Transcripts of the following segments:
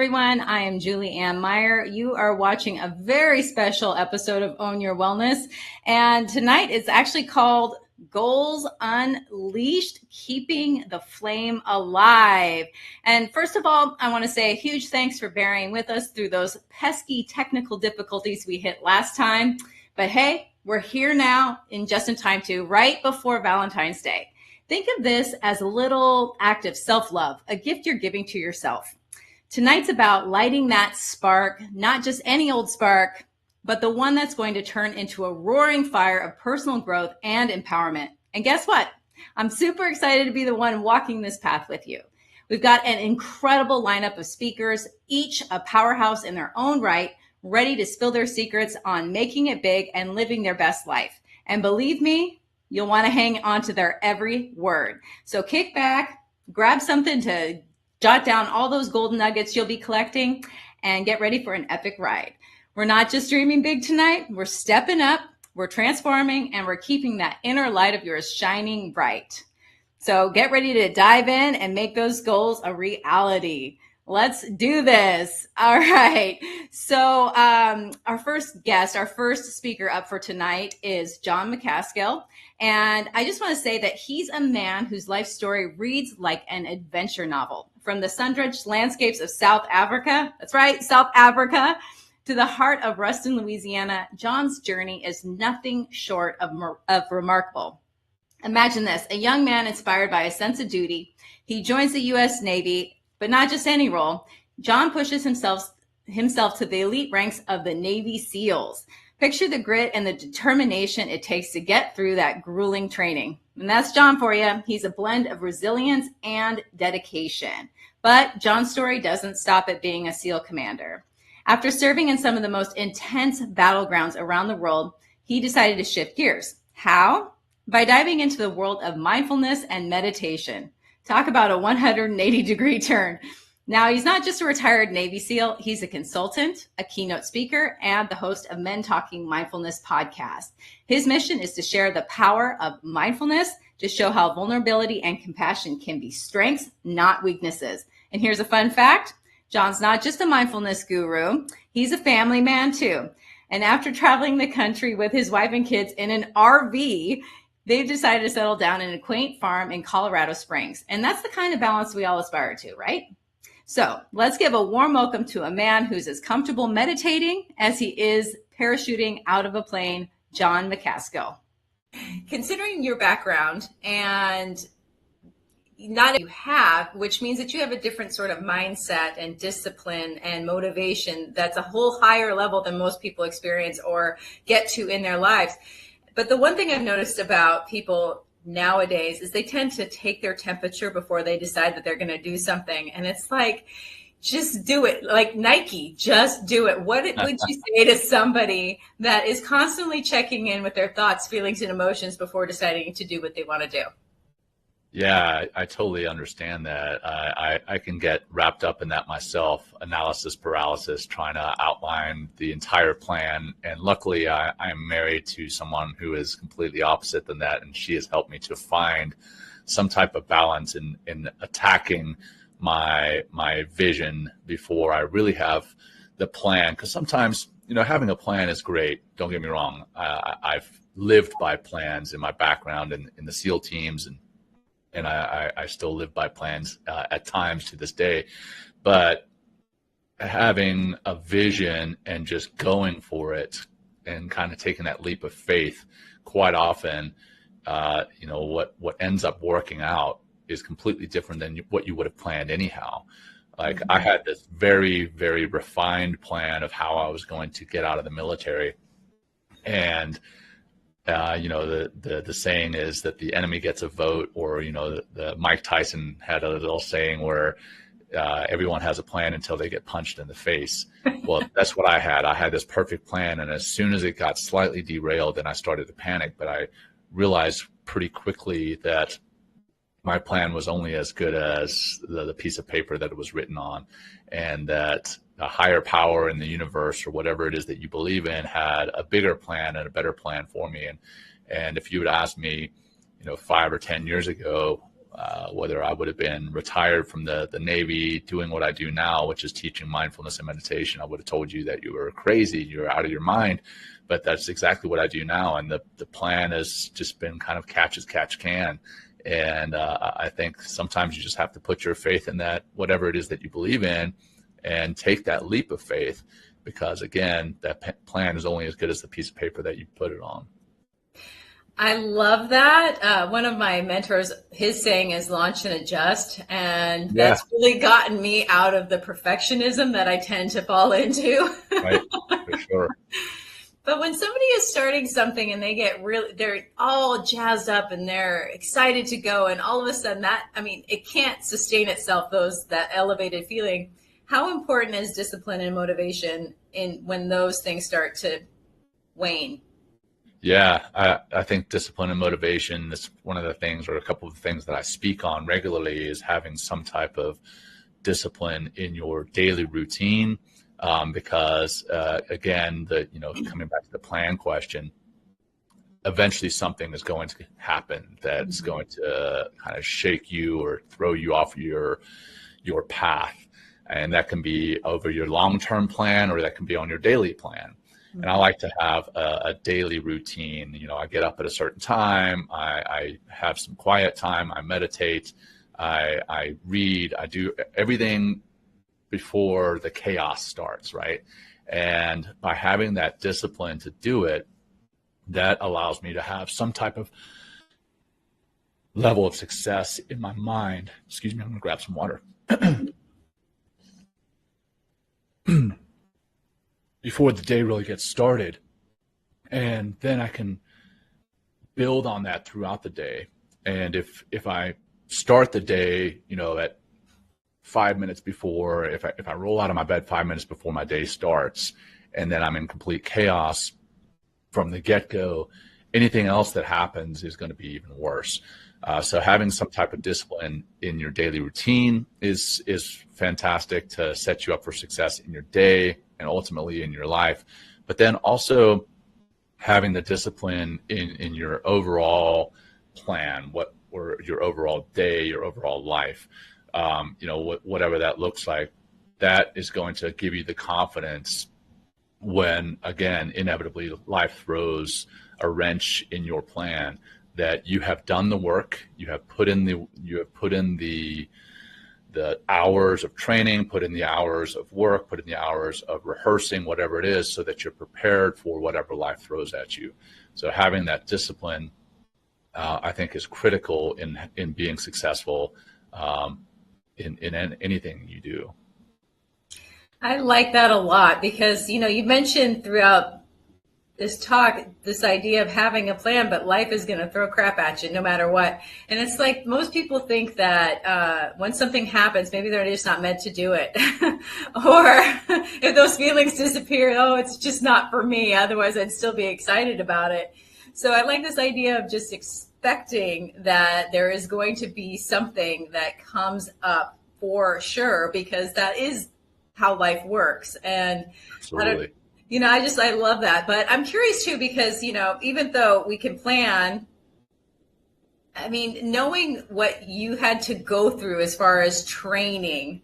everyone. I am Julie Ann Meyer. You are watching a very special episode of Own Your Wellness. And tonight is actually called Goals Unleashed, Keeping the Flame Alive. And first of all, I want to say a huge thanks for bearing with us through those pesky technical difficulties we hit last time. But hey, we're here now just in time to right before Valentine's Day. Think of this as a little act of self-love, a gift you're giving to yourself. Tonight's about lighting that spark, not just any old spark, but the one that's going to turn into a roaring fire of personal growth and empowerment. And guess what? I'm super excited to be the one walking this path with you. We've got an incredible lineup of speakers, each a powerhouse in their own right, ready to spill their secrets on making it big and living their best life. And believe me, you'll want to hang on to their every word. So kick back, grab something to jot down all those golden nuggets you'll be collecting, and get ready for an epic ride. We're not just dreaming big tonight. We're stepping up, we're transforming, and we're keeping that inner light of yours shining bright. So get ready to dive in and make those goals a reality. Let's do this. All right. So our first guest, our first speaker up for tonight is Jon Macaskill. And I just want to say that he's a man whose life story reads like an adventure novel. From the sun-drenched landscapes of South Africa, that's right, South Africa, to the heart of Ruston, Louisiana, Jon's journey is nothing short of remarkable. Imagine this, a young man inspired by a sense of duty. He joins the U.S. Navy, but not just any role. Jon pushes himself to the elite ranks of the Navy SEALs. Picture the grit and the determination it takes to get through that grueling training. And that's Jon for you. He's a blend of resilience and dedication. But Jon's story doesn't stop at being a SEAL commander. After serving in some of the most intense battlegrounds around the world, he decided to shift gears. How? By diving into the world of mindfulness and meditation. Talk about a 180-degree turn. Now, he's not just a retired Navy SEAL. He's a consultant, a keynote speaker, and the host of Men Talking Mindfulness podcast. His mission is to share the power of mindfulness to show how vulnerability and compassion can be strengths, not weaknesses. And here's a fun fact. Jon's not just a mindfulness guru. He's a family man, too. And after traveling the country with his wife and kids in an RV, they've decided to settle down in a quaint farm in Colorado Springs. And that's the kind of balance we all aspire to, right? So let's give a warm welcome to a man who's as comfortable meditating as he is parachuting out of a plane, Jon Macaskill. Considering your background and not you have, which means that you have a different sort of mindset and discipline and motivation that's a whole higher level than most people experience or get to in their lives. But the one thing I've noticed about people nowadays is they tend to take their temperature before they decide that they're going to do something. And it's like, just do it. Like Nike, just do it. What would you say to somebody that is constantly checking in with their thoughts, feelings, and emotions before deciding to do what they want to do? Yeah, I totally understand that. I can get wrapped up in that myself, analysis paralysis, trying to outline the entire plan. And luckily, I'm married to someone who is completely opposite than that, and she has helped me to find some type of balance in attacking my vision before I really have the plan. Because sometimes, having a plan is great. Don't get me wrong. I've lived by plans in my background in the SEAL teams, and I still live by plans at times to this day. But having a vision and just going for it and kind of taking that leap of faith, quite often, what ends up working out is completely different than what you would have planned anyhow. Like I had this very, very refined plan of how I was going to get out of the military. And the saying is that the enemy gets a vote, or, the Mike Tyson had a little saying where everyone has a plan until they get punched in the face. Well, that's what I had. I had this perfect plan. And as soon as it got slightly derailed, then I started to panic. But I realized pretty quickly that my plan was only as good as the piece of paper that it was written on, and that a higher power in the universe, or whatever it is that you believe in, had a bigger plan and a better plan for me. And if you had asked me, 5 or 10 years ago, whether I would have been retired from the Navy doing what I do now, which is teaching mindfulness and meditation, I would have told you that you were crazy, you're out of your mind. But that's exactly what I do now. And the plan has just been kind of catch as catch can. And I think sometimes you just have to put your faith in that, whatever it is that you believe in, and take that leap of faith, because again, that plan is only as good as the piece of paper that you put it on. I love that. One of my mentors, his saying is launch and adjust. And that's really gotten me out of the perfectionism that I tend to fall into. Right, for sure. But when somebody is starting something and they get they're all jazzed up and they're excited to go, and all of a sudden it can't sustain itself, that elevated feeling. How important is discipline and motivation when those things start to wane? Yeah, I think discipline and motivation is one of the things, or a couple of things that I speak on regularly, is having some type of discipline in your daily routine. Because again, coming back to the plan question, eventually something is going to happen that's going to kind of shake you or throw you off your path. And that can be over your long-term plan, or that can be on your daily plan. And I like to have a daily routine. I get up at a certain time, I have some quiet time, I meditate, I read, I do everything before the chaos starts, right? And by having that discipline to do it, that allows me to have some type of level of success in my mind. Excuse me, I'm gonna grab some water. Before the day really gets started. And then I can build on that throughout the day. And if I start the day, at 5 minutes before, if I roll out of my bed 5 minutes before my day starts, and then I'm in complete chaos from the get-go, anything else that happens is going to be even worse. So having some type of discipline in your daily routine is fantastic to set you up for success in your day and ultimately in your life. But then also having the discipline in your overall plan, or your overall day, your overall life. Whatever that looks like, that is going to give you the confidence when, again, inevitably life throws a wrench in your plan, that you have done the work, you have put in the hours of training, put in the hours of work, put in the hours of rehearsing, whatever it is, so that you're prepared for whatever life throws at you. So having that discipline, I think, is critical in being successful in anything you do. I like that a lot, because, you mentioned throughout this talk, this idea of having a plan, but life is going to throw crap at you no matter what. And it's like most people think that when something happens, maybe they're just not meant to do it. Or if those feelings disappear, oh, it's just not for me. Otherwise, I'd still be excited about it. So I like this idea of just expecting that there is going to be something that comes up for sure, because that is how life works. And Absolutely. I love that. But I'm curious too, because, even though we can plan, I mean, knowing what you had to go through as far as training,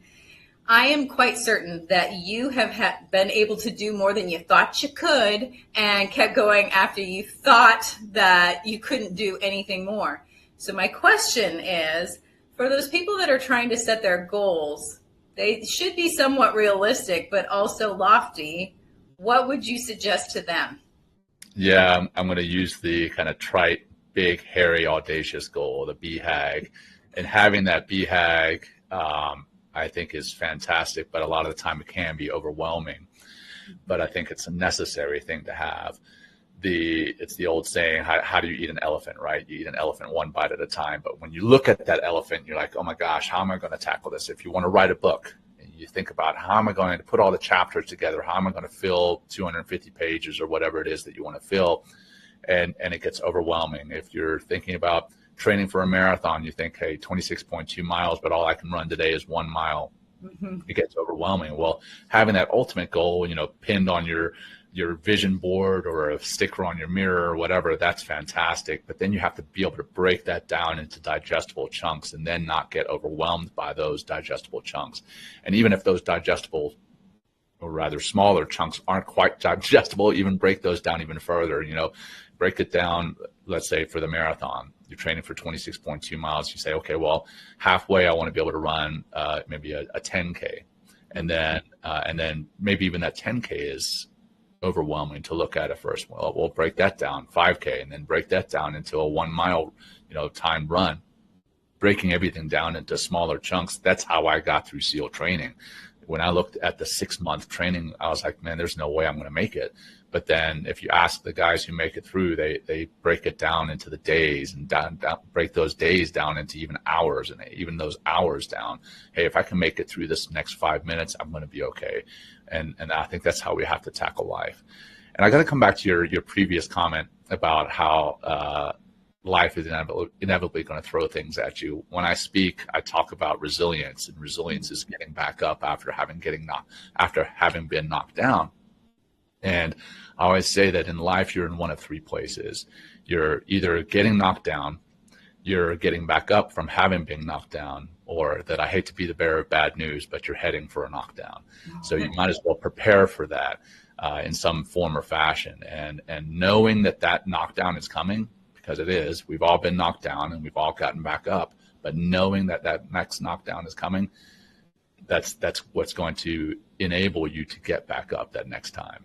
I am quite certain that you have been able to do more than you thought you could, and kept going after you thought that you couldn't do anything more. So my question is, for those people that are trying to set their goals, they should be somewhat realistic, but also lofty. What would you suggest to them? Yeah, I'm going to use the kind of trite, big, hairy, audacious goal, the BHAG. And having that BHAG, I think is fantastic, but a lot of the time it can be overwhelming. But I think it's a necessary thing to have. It's the old saying, how do you eat an elephant, right? You eat an elephant one bite at a time. But when you look at that elephant, you're like, oh my gosh, how am I going to tackle this? If you want to write a book, you think about how am I going to put all the chapters together? How am I going to fill 250 pages or whatever it is that you want to fill? And it gets overwhelming. If you're thinking about training for a marathon, you think, hey, 26.2 miles, but all I can run today is 1 mile. Mm-hmm. It gets overwhelming. Well, having that ultimate goal, pinned on your vision board or a sticker on your mirror or whatever, that's fantastic. But then you have to be able to break that down into digestible chunks and then not get overwhelmed by those digestible chunks. And even if those digestible, or rather smaller chunks, aren't quite digestible, even break those down even further. Break it down. Let's say for the marathon, you're training for 26.2 miles. You say, okay, well, halfway I want to be able to run maybe a 10K. And then maybe even that 10K is overwhelming to look at first. Well, we'll break that down, 5K, and then break that down into a 1 mile, timed run, breaking everything down into smaller chunks. That's how I got through SEAL training. When I looked at the 6-month training, I was like, man, there's no way I'm going to make it. But then if you ask the guys who make it through, they break it down into the days and break those days down into even hours, and even those hours down. Hey, if I can make it through this next 5 minutes, I'm going to be okay. And I think that's how we have to tackle life. And I got to come back to your previous comment about how life is inevitably going to throw things at you. When I speak, I talk about resilience, and resilience is getting back up after having been knocked down. And I always say that in life, you're in one of three places. You're either getting knocked down, you're getting back up from having been knocked down, or that I hate to be the bearer of bad news, but you're heading for a knockdown. So you might as well prepare for that in some form or fashion. And knowing that knockdown is coming, because it is, we've all been knocked down and we've all gotten back up, but knowing that next knockdown is coming, that's what's going to enable you to get back up that next time.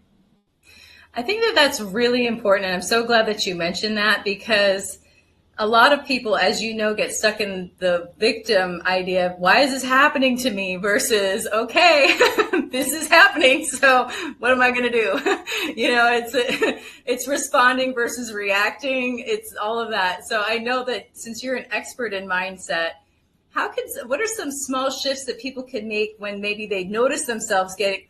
I think that's really important. And I'm so glad that you mentioned that, because a lot of people, as you know, get stuck in the victim idea of why is this happening to me versus, okay, this is happening. So what am I going to do? It's responding versus reacting. It's all of that. So I know that since you're an expert in mindset, what are some small shifts that people can make when maybe they notice themselves getting,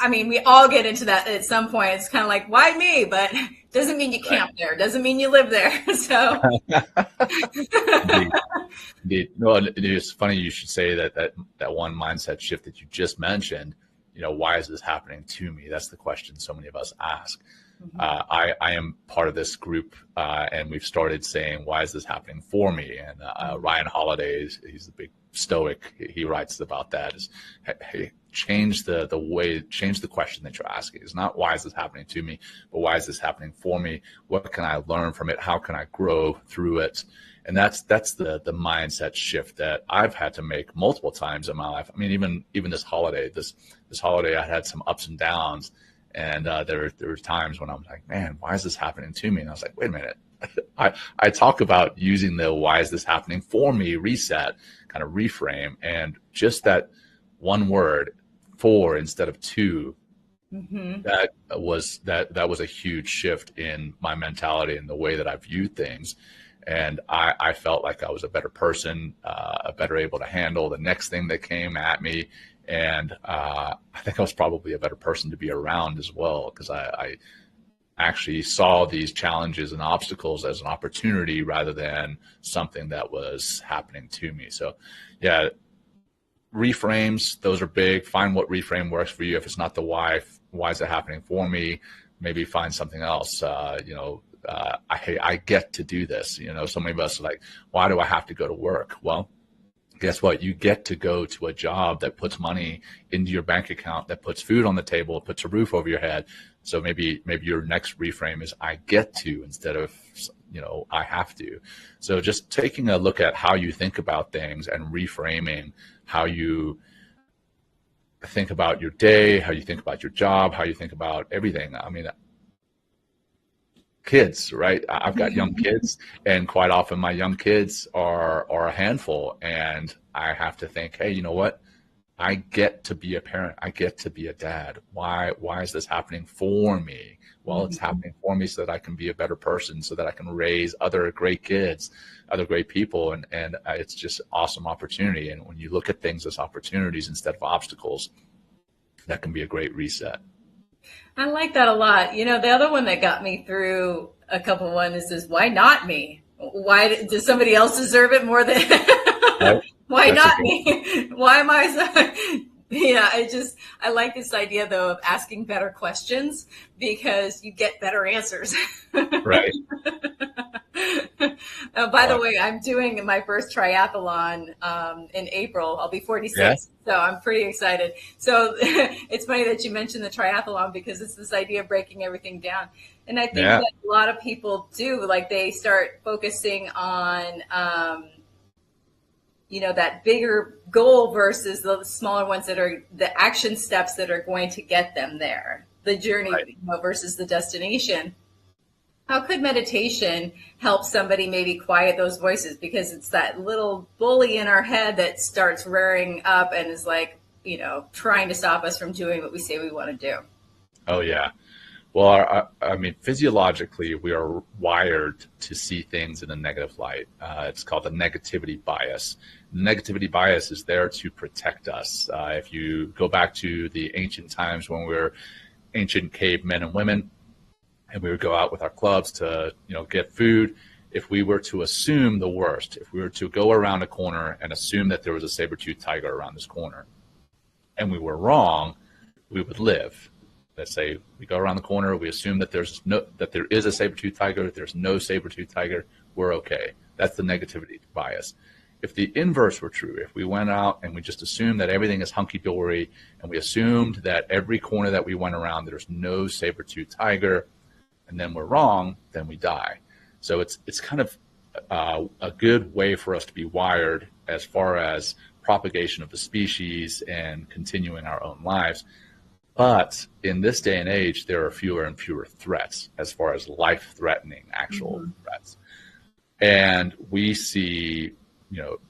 we all get into that at some point. It's kind of like, why me? But doesn't mean you camp there. Doesn't mean you live there. So. Indeed. Well, it's funny you should say that one mindset shift that you just mentioned. Why is this happening to me? That's the question so many of us ask. Mm-hmm. I am part of this group, and we've started saying, why is this happening for me? And Ryan Holiday, he's the big stoic. He writes about that. Hey, change the question that you're asking. It's not why is this happening to me, but why is this happening for me? What can I learn from it? How can I grow through it? And that's the mindset shift that I've had to make multiple times in my life. Even this holiday, this holiday, I had some ups and downs, and there were times when I'm like, man, why is this happening to me? And I was like, wait a minute. I talk about using the why is this happening for me reset, kind of reframe, and just that one word, for instead of to, mm-hmm. that was a huge shift in my mentality and the way that I viewed things. And I felt like I was a better person, better able to handle the next thing that came at me. And I think I was probably a better person to be around as well, because I actually saw these challenges and obstacles as an opportunity rather than something that was happening to me. So yeah, reframes, those are big. Find what reframe works for you. If it's not the why is it happening for me? Maybe find something else. I get to do this. So many of us are like, why do I have to go to work? Well, guess what? You get to go to a job that puts money into your bank account, that puts food on the table, puts a roof over your head. So maybe your next reframe is I get to instead of, I have to. So just taking a look at how you think about things and reframing how you think about your day, how you think about your job, how you think about everything. I mean, kids, right? I've got young kids, and quite often my young kids are a handful, and I have to think, hey, you know what? I get to be a parent. I get to be a dad. Why is this happening for me? Well, it's happening for me so that I can be a better person, so that I can raise other great kids, other great people, and it's just an awesome opportunity. And when you look at things as opportunities instead of obstacles, that can be a great reset. I like that a lot. The other one that got me through a couple ones is why not me? Why does somebody else deserve it more than why not me? Why am I so? Yeah, I like this idea though of asking better questions because you get better answers. Right. By the way, I'm doing my first triathlon in April. I'll be 46, so I'm pretty excited. So it's funny that you mentioned the triathlon because it's this idea of breaking everything down. And I think that a lot of people do, like they start focusing on, that bigger goal versus the smaller ones that are the action steps that are going to get them there, the journey versus the destination. How could meditation help somebody maybe quiet those voices? Because it's that little bully in our head that starts rearing up and is like, trying to stop us from doing what we say we want to do. Oh, yeah. Well, I mean, physiologically, we are wired to see things in a negative light. It's called the negativity bias. The negativity bias is there to protect us. If you go back to the ancient times when we were ancient cave men and women, and we would go out with our clubs to, get food. If we were to assume the worst, if we were to go around a corner and assume that there was a saber-toothed tiger around this corner, and we were wrong, we would live. Let's say we go around the corner, we assume that there is a saber-toothed tiger, there's no saber-toothed tiger, we're okay. That's the negativity bias. If the inverse were true, if we went out and we just assumed that everything is hunky-dory, and we assumed that every corner that we went around, there's no saber-toothed tiger, and then we're wrong, then we die. So it's kind of a good way for us to be wired as far as propagation of the species and continuing our own lives. But in this day and age, there are fewer and fewer threats as far as life-threatening actual threats. And we see,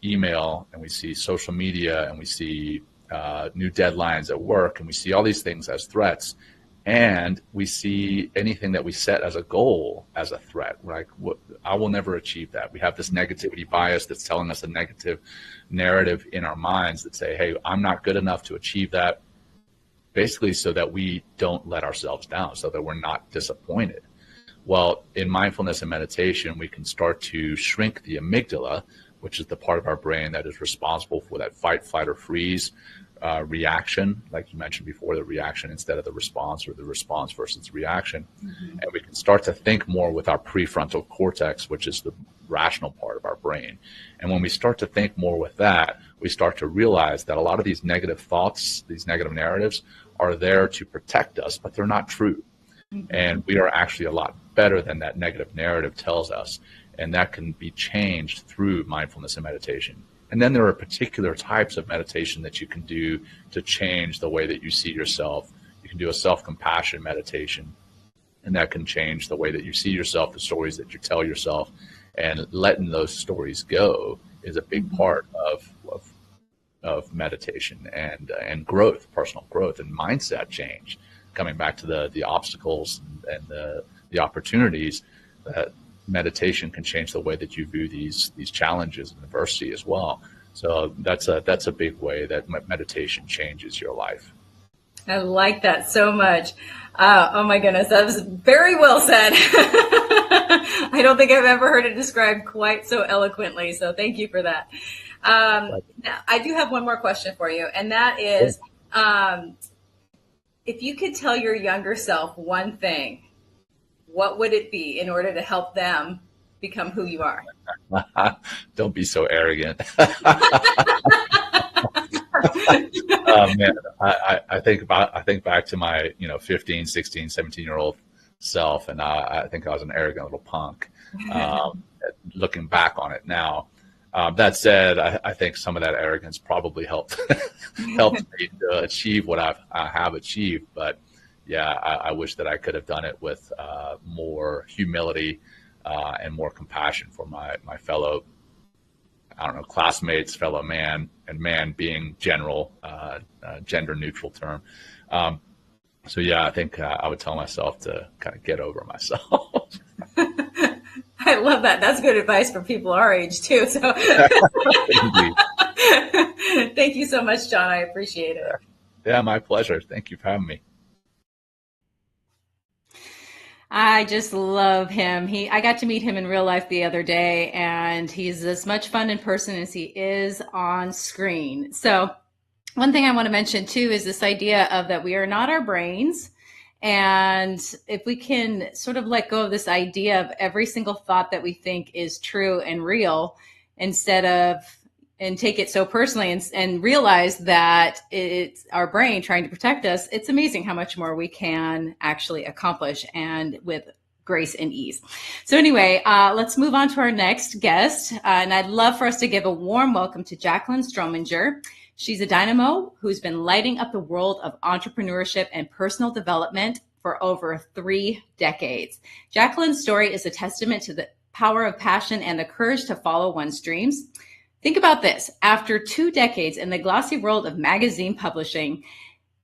email, and we see social media, and we see new deadlines at work, and we see all these things as threats. And we see anything that we set as a goal as a threat. Like, I will never achieve that. We have this negativity bias that's telling us a negative narrative in our minds that say, hey, I'm not good enough to achieve that, basically so that we don't let ourselves down, so that we're not disappointed. Well, in mindfulness and meditation, we can start to shrink the amygdala, which is the part of our brain that is responsible for that fight, flight, or freeze reaction, like you mentioned before, the reaction instead of the response, or the response versus reaction. And we can start to think more with our prefrontal cortex, which is the rational part of our brain. And when we start to think more with that, we start to realize that a lot of these negative thoughts, these negative narratives, are there to protect us, but they're not true. And we are actually a lot better than that negative narrative tells us. And that can be changed through mindfulness and meditation. And then there are particular types of meditation that you can do to change the way that you see yourself. You can do a self-compassion meditation, and that can change the way that you see yourself, the stories that you tell yourself, and letting those stories go is a big part of meditation and growth, personal growth, and mindset change. Coming back to the obstacles and the opportunities, that meditation can change the way that you view these challenges and adversity as well. So that's a big way that meditation changes your life. I like that so much. Oh my goodness, that was very well said. I don't think I've ever heard it described quite so eloquently. So thank you for that. Now, I do have one more question for you, and that is, if you could tell your younger self one thing, what would it be in order to help them become who you are? Don't be so arrogant. Man, I think back to my 15, 16, 17-year-old self, and I think I was an arrogant little punk. Looking back on it now, that said, I think some of that arrogance probably helped me to achieve what I have achieved. But yeah, I wish that I could have done it with more humility and more compassion for my fellow, I don't know, classmates, fellow man, and man being general, gender neutral term. So yeah, I think I would tell myself to kind of get over myself. I love that. That's good advice for people our age too. So thank you so much, Jon. I appreciate it. Yeah, my pleasure. Thank you for having me. I just love him. I got to meet him in real life the other day, and he's as much fun in person as he is on screen. So one thing I want to mention too is this idea of that we are not our brains. And if we can sort of let go of this idea of every single thought that we think is true and real, and take it so personally, and realize that it's our brain trying to protect us, it's amazing how much more we can actually accomplish, and with grace and ease. So anyway, let's move on to our next guest. And I'd love for us to give a warm welcome to Jacqueline Strominger. She's a dynamo who's been lighting up the world of entrepreneurship and personal development for over 3 decades. Jacqueline's story is a testament to the power of passion and the courage to follow one's dreams. Think about this. After 2 decades in the glossy world of magazine publishing,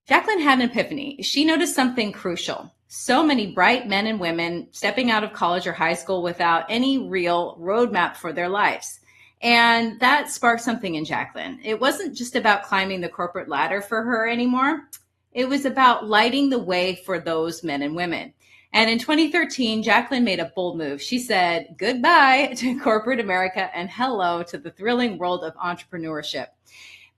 Jacqueline had an epiphany. She noticed something crucial. So many bright men and women stepping out of college or high school without any real roadmap for their lives. And that sparked something in Jacqueline. It wasn't just about climbing the corporate ladder for her anymore. It was about lighting the way for those men and women. And in 2013, Jacqueline made a bold move. She said goodbye to corporate America and hello to the thrilling world of entrepreneurship.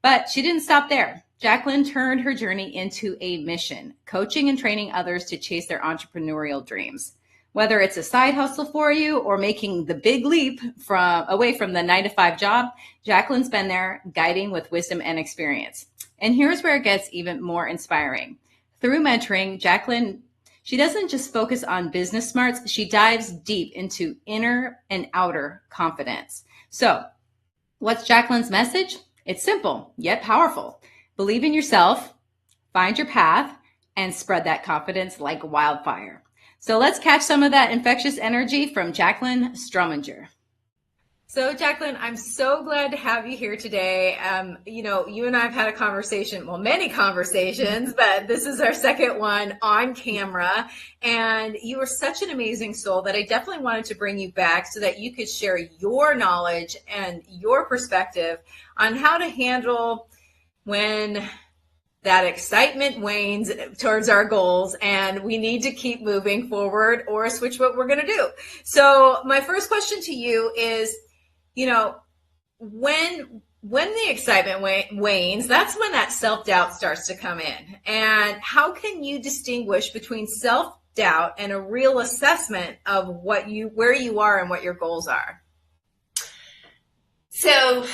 But she didn't stop there. Jacqueline turned her journey into a mission, coaching and training others to chase their entrepreneurial dreams. Whether it's a side hustle for you or making the big leap away from the 9-to-5 job, Jacqueline's been there guiding with wisdom and experience. And here's where it gets even more inspiring. Through mentoring, Jacqueline, she doesn't just focus on business smarts, she dives deep into inner and outer confidence. So, what's Jacqueline's message? It's simple, yet powerful. Believe in yourself, find your path, and spread that confidence like wildfire. So let's catch some of that infectious energy from Jacqueline Strominger. So Jacqueline, I'm so glad to have you here today. You and I have had a conversation, many conversations, but this is our second one on camera. And you are such an amazing soul that I definitely wanted to bring you back so that you could share your knowledge and your perspective on how to handle when that excitement wanes towards our goals and we need to keep moving forward or switch what we're going to do. So my first question to you is, when the excitement wanes, that's when that self-doubt starts to come in. And how can you distinguish between self-doubt and a real assessment of where you are and what your goals are? So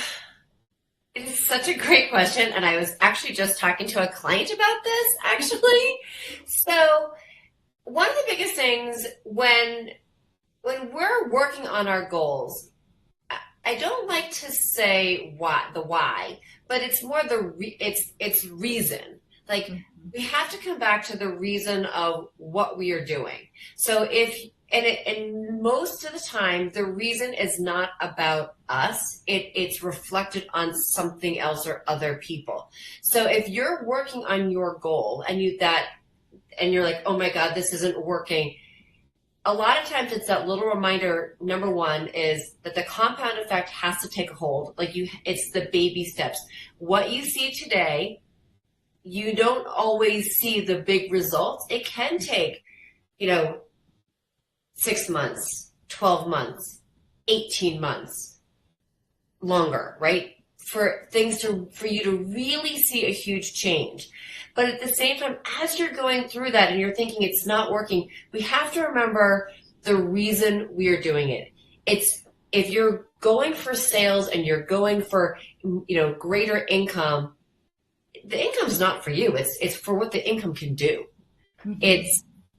it's such a great question, and I was actually just talking to a client about this, actually. So one of the biggest things when we're working on our goals, I don't like to say why, but it's more it's reason. Like, we have to come back to the reason of what we are doing. So and most of the time, the reason is not about us. It's reflected on something else or other people. So if you're working on your goal and you're like, oh my God, this isn't working. A lot of times it's that little reminder. Number one is that the compound effect has to take hold. It's the baby steps. What you see today, you don't always see the big results. It can take, 6 months, 12 months, 18 months, longer, right? For you to really see a huge change. But at the same time, as you're going through that and you're thinking it's not working, we have to remember the reason we're doing it. It's if you're going for sales and you're going for, greater income, the income's not for you. It's for what the income can do. Mm-hmm.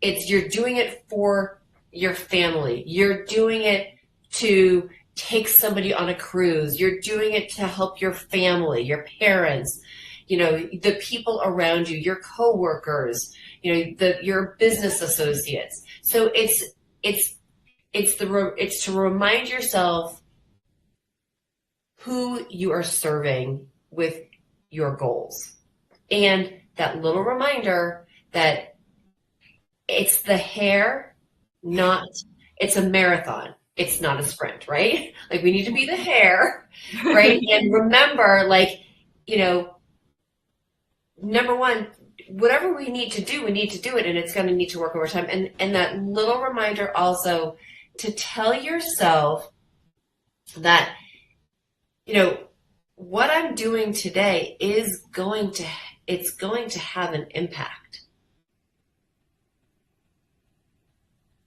It's you're doing it for your family. You're doing it to take somebody on a cruise. You're doing it to help your family, your parents, the people around you, your coworkers, your business associates. So it's to remind yourself who you are serving with your goals. And that little reminder that it's the hare, it's a marathon. It's not a sprint, right? Like we need to be the hare, right? And remember, number one, whatever we need to do it, and it's going to need to work over time. And that little reminder also to tell yourself that, what I'm doing today is going to have an impact.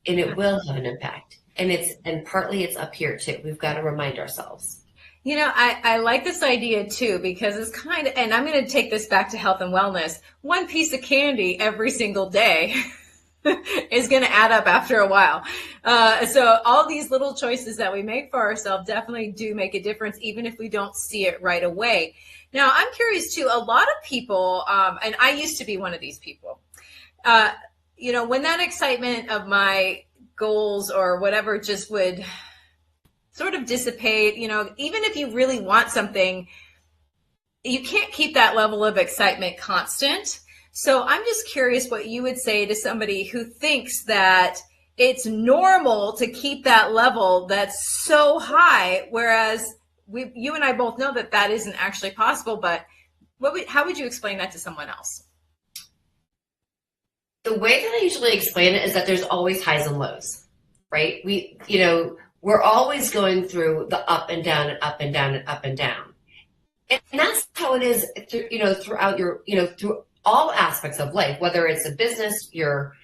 And it will have an impact. And partly it's up here too. We've got to remind ourselves. I like this idea too, because it's and I'm going to take this back to health and wellness. One piece of candy every single day is going to add up after a while. So all these little choices that we make for ourselves definitely do make a difference, even if we don't see it right away. Now, I'm curious too, a lot of people, and I used to be one of these people, when that excitement of my goals or whatever just would sort of dissipate, even if you really want something, you can't keep that level of excitement constant. So I'm just curious what you would say to somebody who thinks that it's normal to keep that level that's so high, whereas you and I both know that isn't actually possible. But how would you explain that to someone else? The way that I usually explain it is that there's always highs and lows, right? We're always going through the up and down and up and down and up and down. And that's how it is, throughout through all aspects of life, whether it's a business, your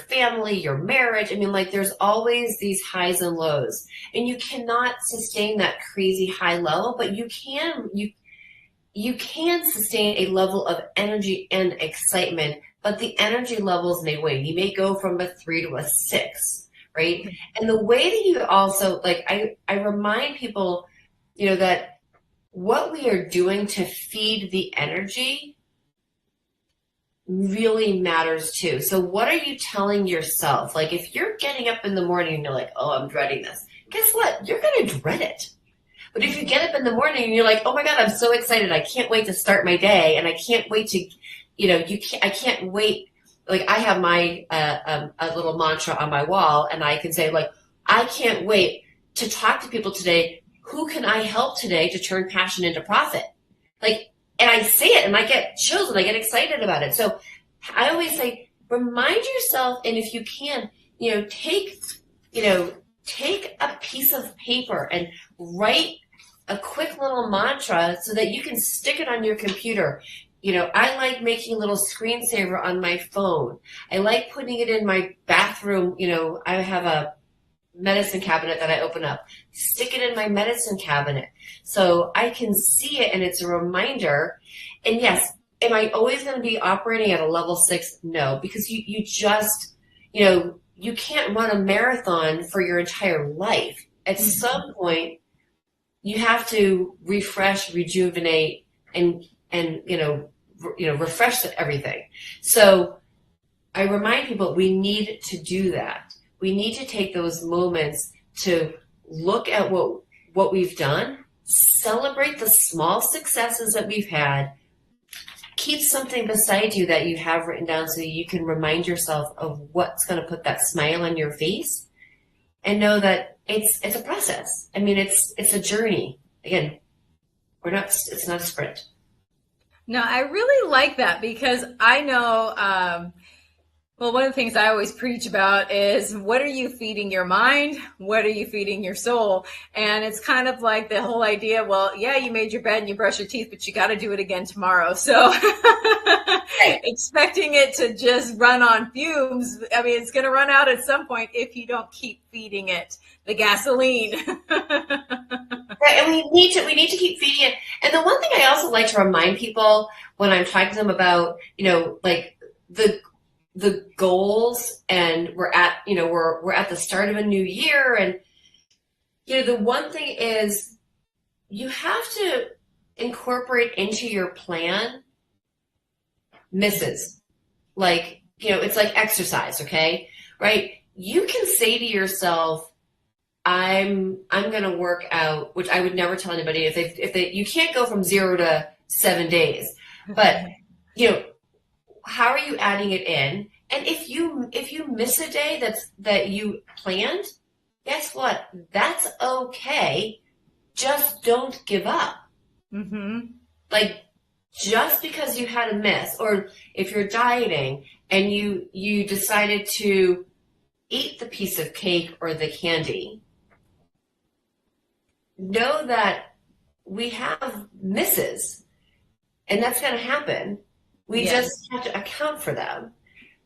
family, your marriage. There's always these highs and lows, and you cannot sustain that crazy high level, but you can sustain a level of energy and excitement, but the energy levels may wane. You may go from a 3 to a 6, right? Mm-hmm. And the way that you also, I remind people, that what we are doing to feed the energy really matters too. So what are you telling yourself? If you're getting up in the morning and you're like, oh, I'm dreading this, guess what? You're going to dread it. But if you get up in the morning and you're like, oh my God, I'm so excited. I can't wait to start my day. And I can't wait to, I can't wait. I have my, a little mantra on my wall, and I can say I can't wait to talk to people today. Who can I help today to turn passion into profit? And I say it and I get chills and I get excited about it. So I always say, remind yourself, and if you can, take a piece of paper and write a quick little mantra so that you can stick it on your computer. I like making a little screensaver on my phone. I like putting it in my bathroom. I have a medicine cabinet that I open up. Stick it in my medicine cabinet so I can see it, and it's a reminder. And yes, am I always going to be operating at a level 6? No, because you just, you can't run a marathon for your entire life. At mm-hmm. some point, you have to refresh, rejuvenate, and refresh everything. So I remind people we need to do that. We need to take those moments to look at what we've done, celebrate the small successes that we've had, keep something beside you that you have written down so you can remind yourself of what's going to put that smile on your face, and know that it's a process. It's a journey. Again, it's not a sprint. No, I really like that because I know, well, one of the things I always preach about is what are you feeding your mind? What are you feeding your soul? And it's kind of like the whole idea, well, yeah, you made your bed and you brush your teeth, but you got to do it again tomorrow. So expecting it to just run on fumes, I mean, it's going to run out at some point if you don't keep feeding it the gasoline. Right, and we need to keep feeding it. And the one thing I also like to remind people when I'm talking to them about, like the goals, and we're at the start of a new year, and the one thing is you have to incorporate into your plan misses. Like, it's like exercise, okay? Right? You can say to yourself, I'm going to work out, which I would never tell anybody if they you can't go from 0 to 7 days, but how are you adding it in? And if you miss a day that you planned, guess what? That's okay. Just don't give up. Mm-hmm. Like, just because you had a miss, or if you're dieting and you decided to eat the piece of cake or the candy, know that we have misses, and that's going to happen. We just have to account for them,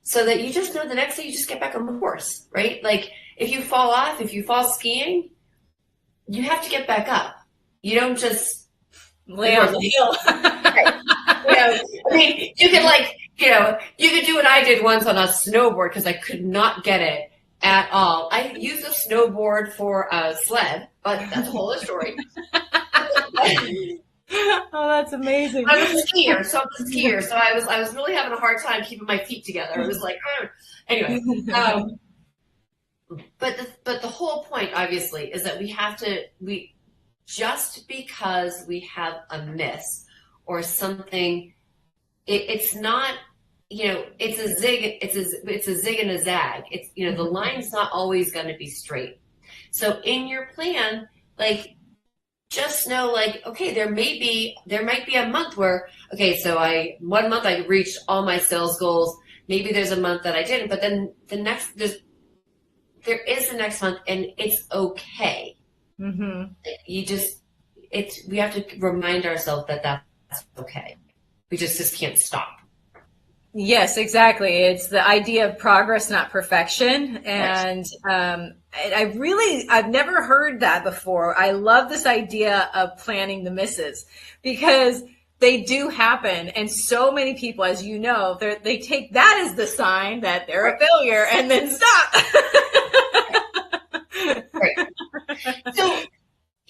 so that you just know the next day you just get back on the horse, right? Like, if you fall off, if you fall skiing, you have to get back up. You don't just lay on the hill. Right. I mean, you could do what I did once on a snowboard, because I could not get it at all. I used a snowboard for a sled, but that's a whole other story. Oh, that's amazing. I was a skier, so I was really having a hard time keeping my feet together. It was like, anyway. But the whole point, obviously, is that we just because we have a miss or something, it's not. It's a zig. It's a zig and a zag. It's the line's not always going to be straight. So in your plan, like, just know, like, okay, there might be a month where, okay, so one month I reached all my sales goals. Maybe there's a month that I didn't, but then there is the next month, and it's okay. Mm-hmm. We have to remind ourselves that that's okay. We just can't stop. Yes, exactly. It's the idea of progress, not perfection. And I've never heard that before. I love this idea of planning the misses, because they do happen. And so many people, as you know, they take that as the sign that they're a failure, and then stop. Right. So,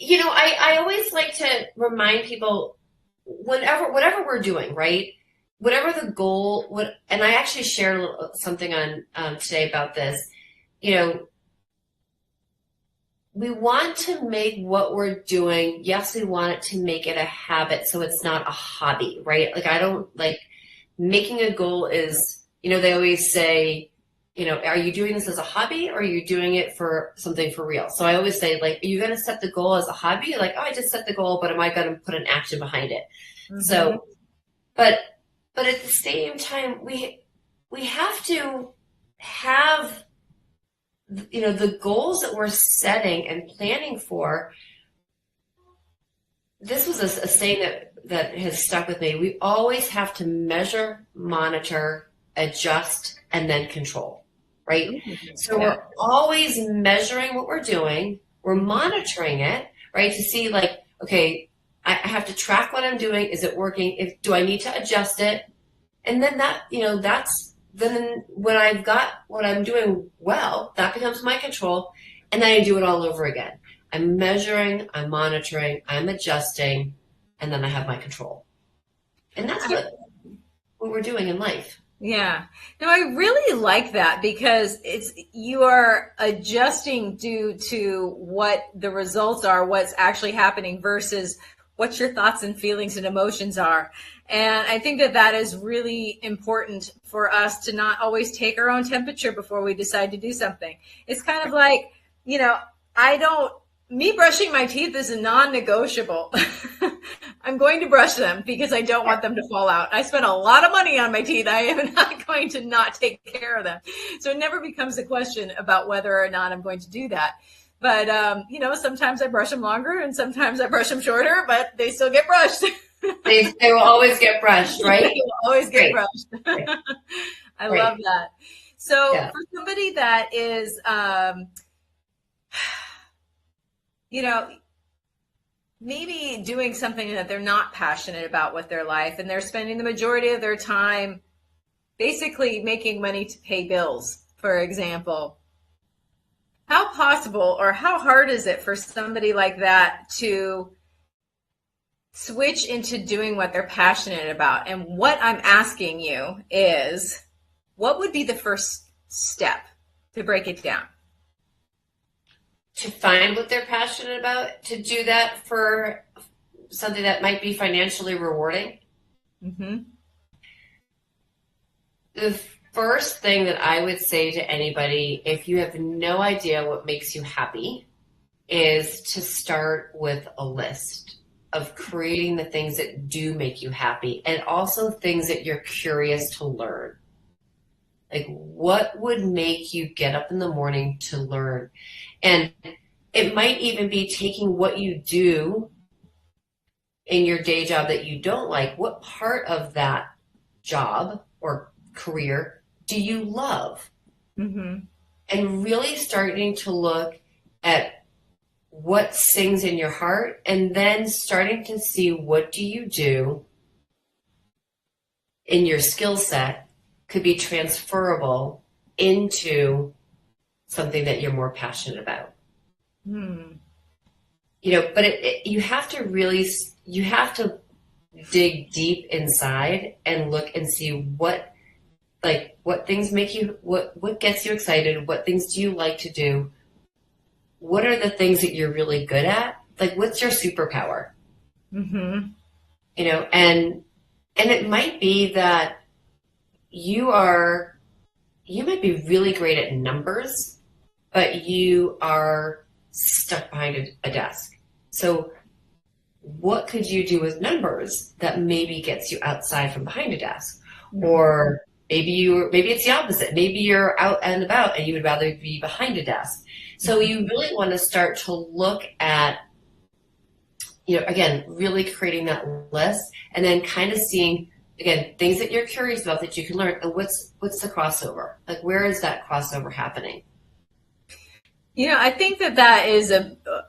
I always like to remind people, whatever we're doing, right? Whatever the goal, and I actually shared something on today about this. We want to make what we're doing. Yes, we want it to make it a habit, so it's not a hobby, right? Like, I don't like making a goal is. They always say, are you doing this as a hobby, or are you doing it for something for real? So I always say, like, are you going to set the goal as a hobby? Like, oh, I just set the goal, but am I going to put an action behind it? Mm-hmm. So, but at the same time, we have to have, the goals that we're setting and planning for. This was a saying that has stuck with me. We always have to measure, monitor, adjust, and then control, right? Mm-hmm. So we're always measuring what we're doing. We're monitoring it, right? To see, like, okay, I have to track what I'm doing. Is it working? Do I need to adjust it? And then then when I've got what I'm doing well, that becomes my control. And then I do it all over again. I'm measuring, I'm monitoring, I'm adjusting, and then I have my control. And that's what we're doing in life. Yeah. No, I really like that, because you are adjusting due to what the results are, what's actually happening, versus what your thoughts and feelings and emotions are. And I think that is really important for us to not always take our own temperature before we decide to do something. It's kind of like, I don't me brushing my teeth is a non-negotiable. I'm going to brush them because I don't want them to fall out. I spent a lot of money on my teeth. I am not going to not take care of them. So it never becomes a question about whether or not I'm going to do that. But, sometimes I brush them longer and sometimes I brush them shorter, but they still get brushed. They will always get brushed, right? They will always get brushed. Right. I love that. So for somebody that is, maybe doing something that they're not passionate about with their life, and they're spending the majority of their time basically making money to pay bills, for example. How possible or how hard is it for somebody like that to switch into doing what they're passionate about? And what I'm asking you is, what would be the first step to break it down? To find what they're passionate about, to do that for something that might be financially rewarding. Mm-hmm. The first thing that I would say to anybody, if you have no idea what makes you happy, is to start with a list of creating the things that do make you happy, and also things that you're curious to learn. Like, what would make you get up in the morning to learn? And it might even be taking what you do in your day job that you don't like. What part of that job or career do you love? Mm-hmm. And really starting to look at what sings in your heart, and then starting to see what do you do in your skill set could be transferable into something that you're more passionate about. But you have to dig deep inside and look and see what things make you, what gets you excited, what things do you like to do, what are the things that you're really good at, like what's your superpower. Mm-hmm. And it might be that you might be really great at numbers, but you are stuck behind a desk. So what could you do with numbers that maybe gets you outside from behind a desk? Mm-hmm. Or maybe it's the opposite. Maybe you're out and about and you would rather be behind a desk. So you really want to start to look at, again, really creating that list, and then kind of seeing, again, things that you're curious about that you can learn, and what's the crossover? Like, where is that crossover happening? I think that is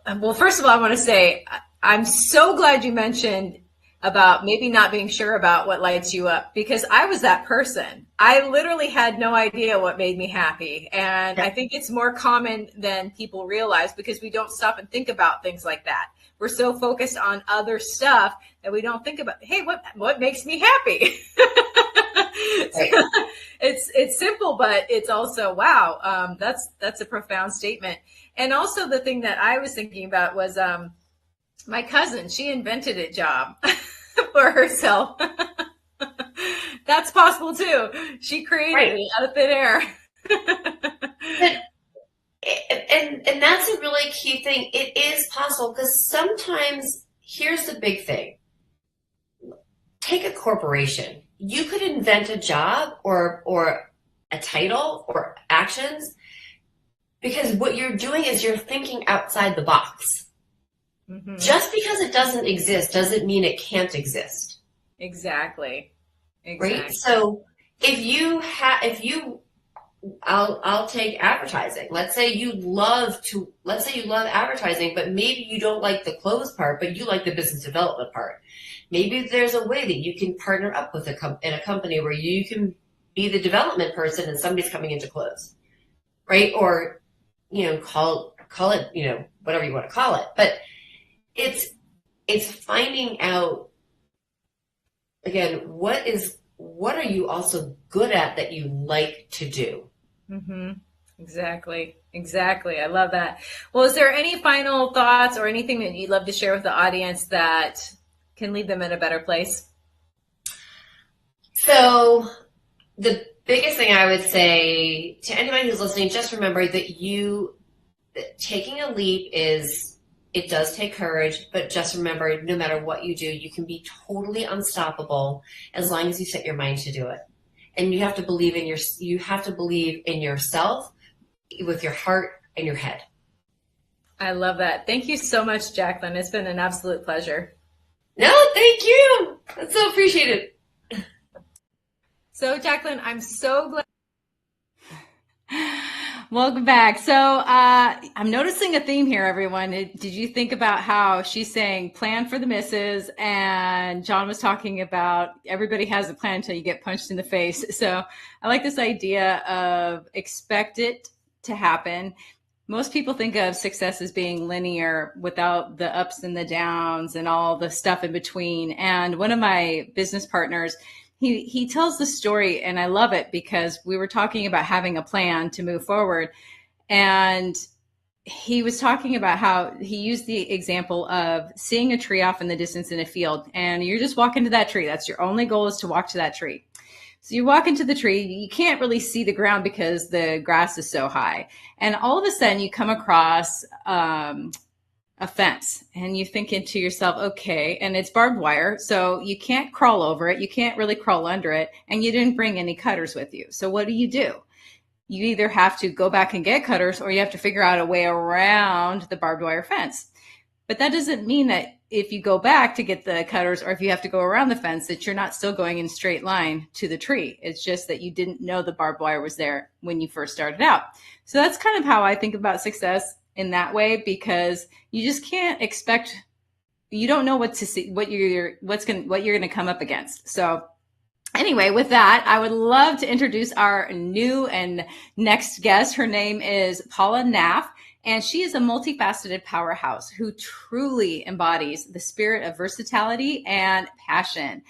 well, first of all, I want to say, I'm so glad you mentioned about maybe not being sure about what lights you up, because I was that person. I literally had no idea what made me happy. And I think it's more common than people realize, because we don't stop and think about things like that. We're so focused on other stuff that we don't think about, hey, what makes me happy? It's simple, but it's also, wow, that's a profound statement. And also the thing that I was thinking about was my cousin, she invented a job for herself. That's possible too. She created it out of thin air. And that's a really key thing. It is possible, because sometimes, here's the big thing. Take a corporation. You could invent a job or a title or actions, because what you're doing is you're thinking outside the box. Mm-hmm. Just because it doesn't exist doesn't mean it can't exist. Exactly. Right? So I'll take advertising. Let's say you love advertising, but maybe you don't like the clothes part, but you like the business development part. Maybe there's a way that you can partner up with in a company where you can be the development person and somebody's coming into clothes, right? Or, call it, whatever you want to call it. But it's finding out, again, what are you also good at that you like to do? Mm-hmm. Exactly. I love that. Well, is there any final thoughts or anything that you'd love to share with the audience that can leave them in a better place? So the biggest thing I would say to anybody who's listening, just remember that taking a leap is It does take courage, but just remember, no matter what you do, you can be totally unstoppable as long as you set your mind to do it. And you have to believe in yourself with your heart and your head. I love that. Thank you so much, Jacqueline. It's been an absolute pleasure. No, thank you. That's so appreciated. So, Jacqueline, I'm so glad. Welcome back. So I'm noticing a theme here, everyone. Did you think about how she's saying plan for the misses, and Jon was talking about everybody has a plan until you get punched in the face. So I like this idea of expect it to happen. Most people think of success as being linear without the ups and the downs and all the stuff in between. And one of my business partners, he tells the story, and I love it because we were talking about having a plan to move forward. And he was talking about how he used the example of seeing a tree off in the distance in a field, and you're just walking to that tree. That's your only goal, is to walk to that tree. So you walk into the tree, you can't really see the ground because the grass is so high. And all of a sudden you come across a fence, and you think into yourself, okay, and it's barbed wire, so you can't crawl over it, you can't really crawl under it, and you didn't bring any cutters with you. So what do? You either have to go back and get cutters, or you have to figure out a way around the barbed wire fence. But that doesn't mean that if you go back to get the cutters, or if you have to go around the fence, that you're not still going in a straight line to the tree. It's just that you didn't know the barbed wire was there when you first started out. So that's kind of how I think about success in that way, because you just can't expect, you don't know what to see, what you're going to come up against. So anyway, with that, I would love to introduce our new and next guest. Her name is Paula Naff, and she is a multifaceted powerhouse who truly embodies the spirit of versatility and passion.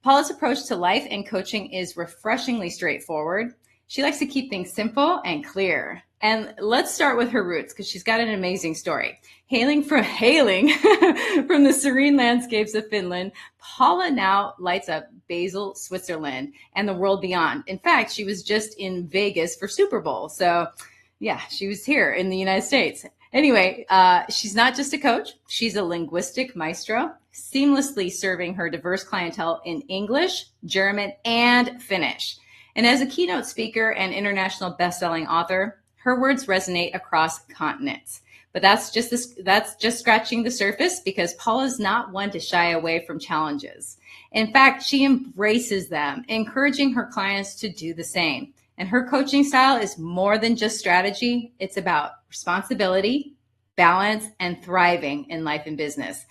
Paula's approach to life and coaching is refreshingly straightforward. She likes to keep things simple and clear. And let's start with her roots, because she's got an amazing story. Hailing from the serene landscapes of Finland, Paula now lights up Basel, Switzerland, and the world beyond. In fact, she was just in Vegas for Super Bowl. So yeah, she was here in the United States. Anyway, she's not just a coach. She's a linguistic maestro, seamlessly serving her diverse clientele in English, German, and Finnish. And as a keynote speaker and international best-selling author, her words resonate across continents. But that's just scratching the surface, because Paula's not one to shy away from challenges. In fact, she embraces them, encouraging her clients to do the same. And her coaching style is more than just strategy. It's about responsibility, balance, and thriving in life and business.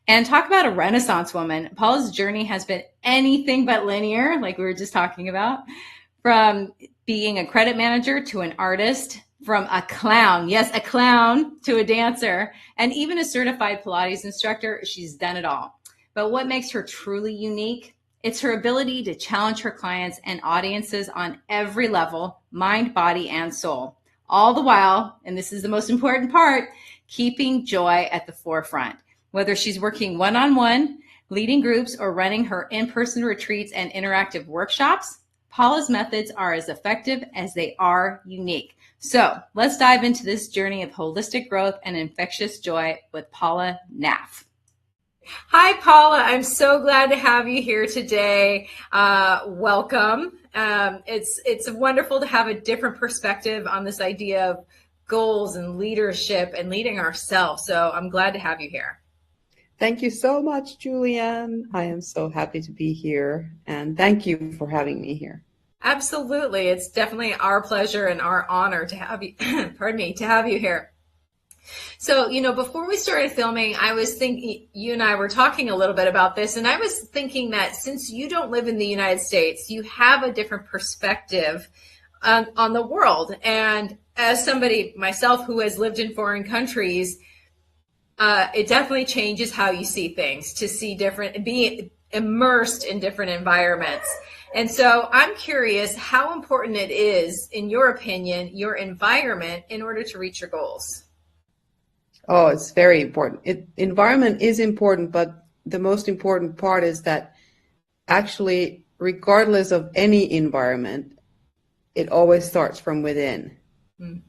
And talk about a Renaissance woman. Paula's journey has been anything but linear, like we were just talking about. From being a credit manager to an artist, from a clown, yes, a clown, to a dancer, and even a certified Pilates instructor. She's done it all. But what makes her truly unique? It's her ability to challenge her clients and audiences on every level, mind, body, and soul. All the while, and this is the most important part, keeping joy at the forefront. Whether she's working one-on-one, leading groups, or running her in-person retreats and interactive workshops, Paula's methods are as effective as they are unique. So let's dive into this journey of holistic growth and infectious joy with Paula Naff. Hi, Paula. I'm so glad to have you here today. Welcome. It's wonderful to have a different perspective on this idea of goals and leadership and leading ourselves. So I'm glad to have you here. Thank you so much, Julianne. I am so happy to be here, and thank you for having me here. Absolutely. It's definitely our pleasure and our honor to have you, to have you here. So, before we started filming, I was thinking, you and I were talking a little bit about this, and I was thinking that since you don't live in the United States, you have a different perspective on the world. And as somebody myself who has lived in foreign countries, it definitely changes how you see things, to see different, be immersed in different environments. And so I'm curious how important it is, in your opinion, your environment in order to reach your goals. Oh, it's very important. Environment is important, but the most important part is that actually, regardless of any environment, it always starts from within. Mm.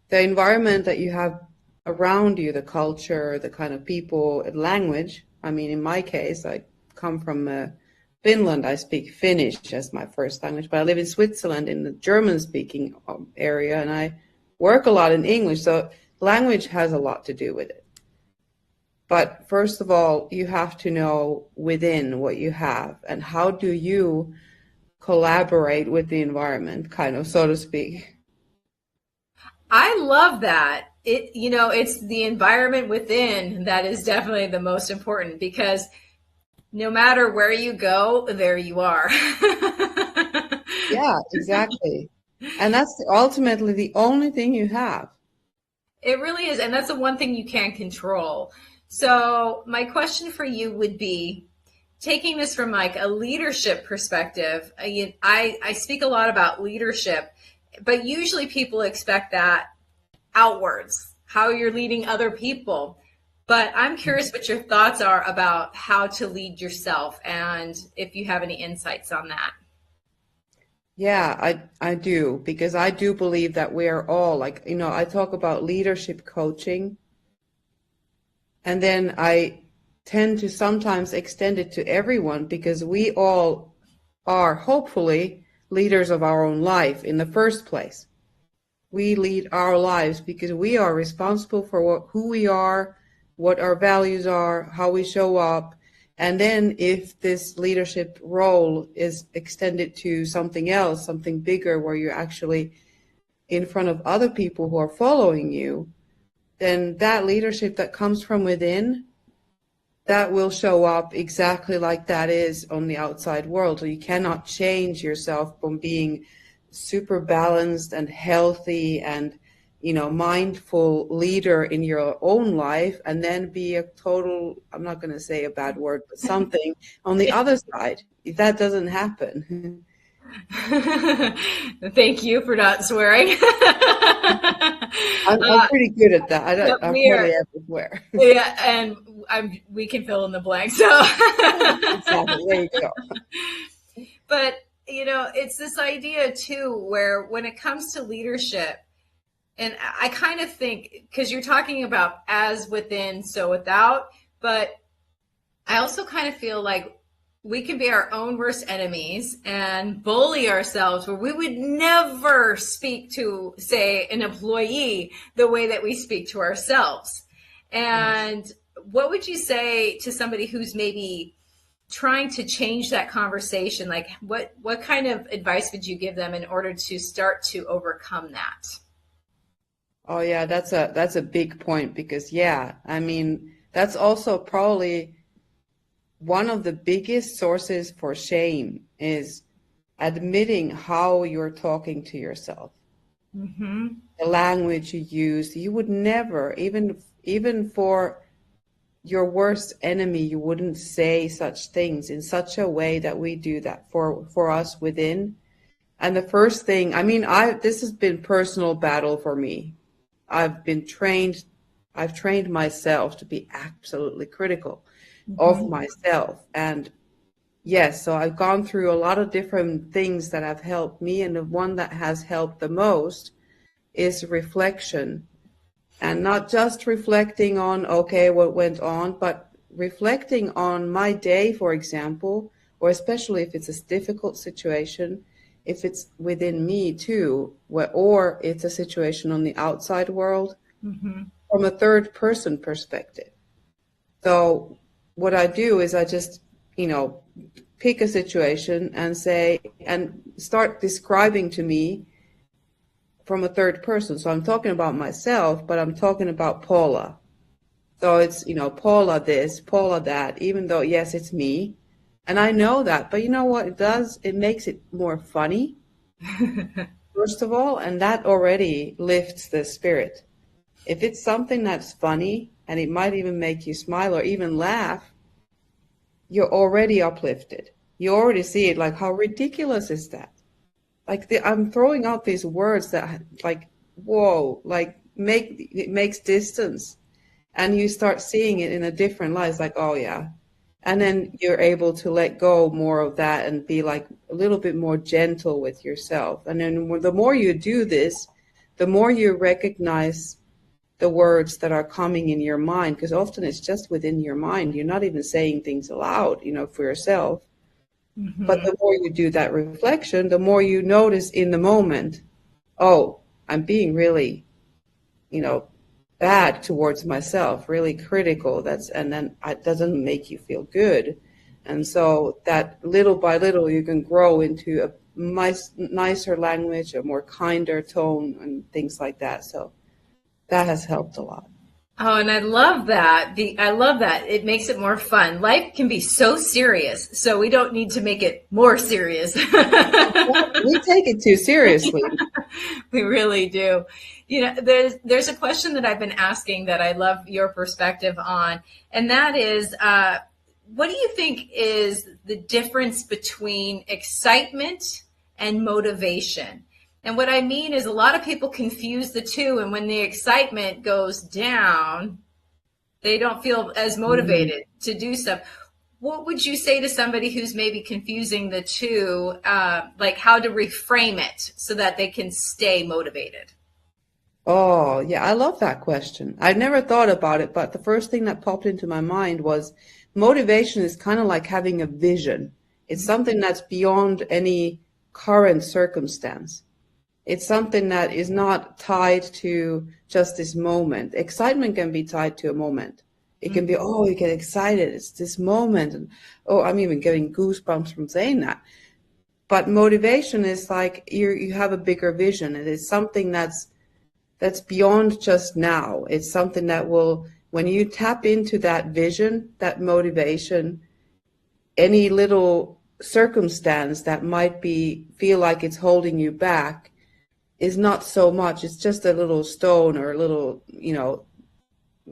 The environment that you have around you, the culture, the kind of people, and language. I mean, in my case, I come from Finland. I speak Finnish as my first language, but I live in Switzerland in the German-speaking area, and I work a lot in English. So language has a lot to do with it. But first of all, you have to know within what you have, and how do you collaborate with the environment, kind of, so to speak. I love that. It's the environment within that is definitely the most important, because no matter where you go, there you are. Yeah, exactly. And that's ultimately the only thing you have. It really is. And that's the one thing you can't control. So my question for you would be, taking this from like a leadership perspective, I speak a lot about leadership, but usually people expect that outwards, how you're leading other people. But I'm curious what your thoughts are about how to lead yourself, and if you have any insights on that. Yeah, I do, because I do believe that we are all I talk about leadership coaching, and then I tend to sometimes extend it to everyone, because we all are hopefully leaders of our own life in the first place. We lead our lives because we are responsible for who we are, what our values are, how we show up. And then if this leadership role is extended to something else, something bigger, where you're actually in front of other people who are following you, then that leadership that comes from within, that will show up exactly like that is on the outside world. So you cannot change yourself from being super balanced and healthy and mindful leader in your own life, and then be a total, I'm not going to say a bad word, but something on the other side. That doesn't happen. Thank you for not swearing. I'm pretty good at that. I'm hardly ever swear. Yeah, and we can fill in the blank. So exactly. There you go. But it's this idea too, where when it comes to leadership, and I kind of think, because you're talking about as within, so without, but I also kind of feel like we can be our own worst enemies and bully ourselves, where we would never speak to, say, an employee the way that we speak to ourselves. And what would you say to somebody who's maybe trying to change that conversation? Like, what kind of advice would you give them in order to start to overcome that? Oh yeah, that's a big point, because I mean, that's also probably one of the biggest sources for shame, is admitting how you're talking to yourself. Mm-hmm. The language you use, you would never, even for your worst enemy, you wouldn't say such things in such a way that we do that for us within. And the first thing, I mean, this has been personal battle for me. I've trained myself to be absolutely critical of myself. And yes, so I've gone through a lot of different things that have helped me. And the one that has helped the most is reflection. And not just reflecting on, okay, what went on, but reflecting on my day, for example, or especially if it's a difficult situation, if it's within me too, or it's a situation on the outside world, from a third person perspective. So what I do is I just, pick a situation and start describing to me from a third person. So I'm talking about myself, but I'm talking about Paula. So it's, Paula this, Paula that, even though, yes, it's me. And I know that, but you know what it does? It makes it more funny, first of all, and that already lifts the spirit. If it's something that's funny, and it might even make you smile or even laugh, you're already uplifted. You already see it, like, how ridiculous is that? Like, I'm throwing out these words that, like, whoa, like, it makes distance. And you start seeing it in a different light. It's like, oh, yeah. And then you're able to let go more of that and be like a little bit more gentle with yourself. And then the more you do this, the more you recognize the words that are coming in your mind, because often it's just within your mind. You're not even saying things aloud, for yourself. Mm-hmm. But the more you do that reflection, the more you notice in the moment, oh, I'm being really, bad towards myself, really critical. And then it doesn't make you feel good. And so that little by little, you can grow into a nicer language, a more kinder tone, and things like that. So that has helped a lot. Oh, and I love that. I love that. It makes it more fun. Life can be so serious, so we don't need to make it more serious. We take it too seriously. We really do. There's a question that I've been asking that I love your perspective on, and that is, what do you think is the difference between excitement and motivation? And what I mean is a lot of people confuse the two, and when the excitement goes down, they don't feel as motivated to do stuff. What would you say to somebody who's maybe confusing the two, like how to reframe it so that they can stay motivated? Oh, yeah, I love that question. I never thought about it, but the first thing that popped into my mind was motivation is kind of like having a vision. It's something that's beyond any current circumstance. It's something that is not tied to just this moment. Excitement can be tied to a moment. It can be, oh, you get excited. It's this moment. And, oh, I'm even getting goosebumps from saying that. But motivation is like you have a bigger vision. It is something that's beyond just now. It's something that will, when you tap into that vision, that motivation, any little circumstance that might feel like it's holding you back is not so much. It's just a little stone or a little,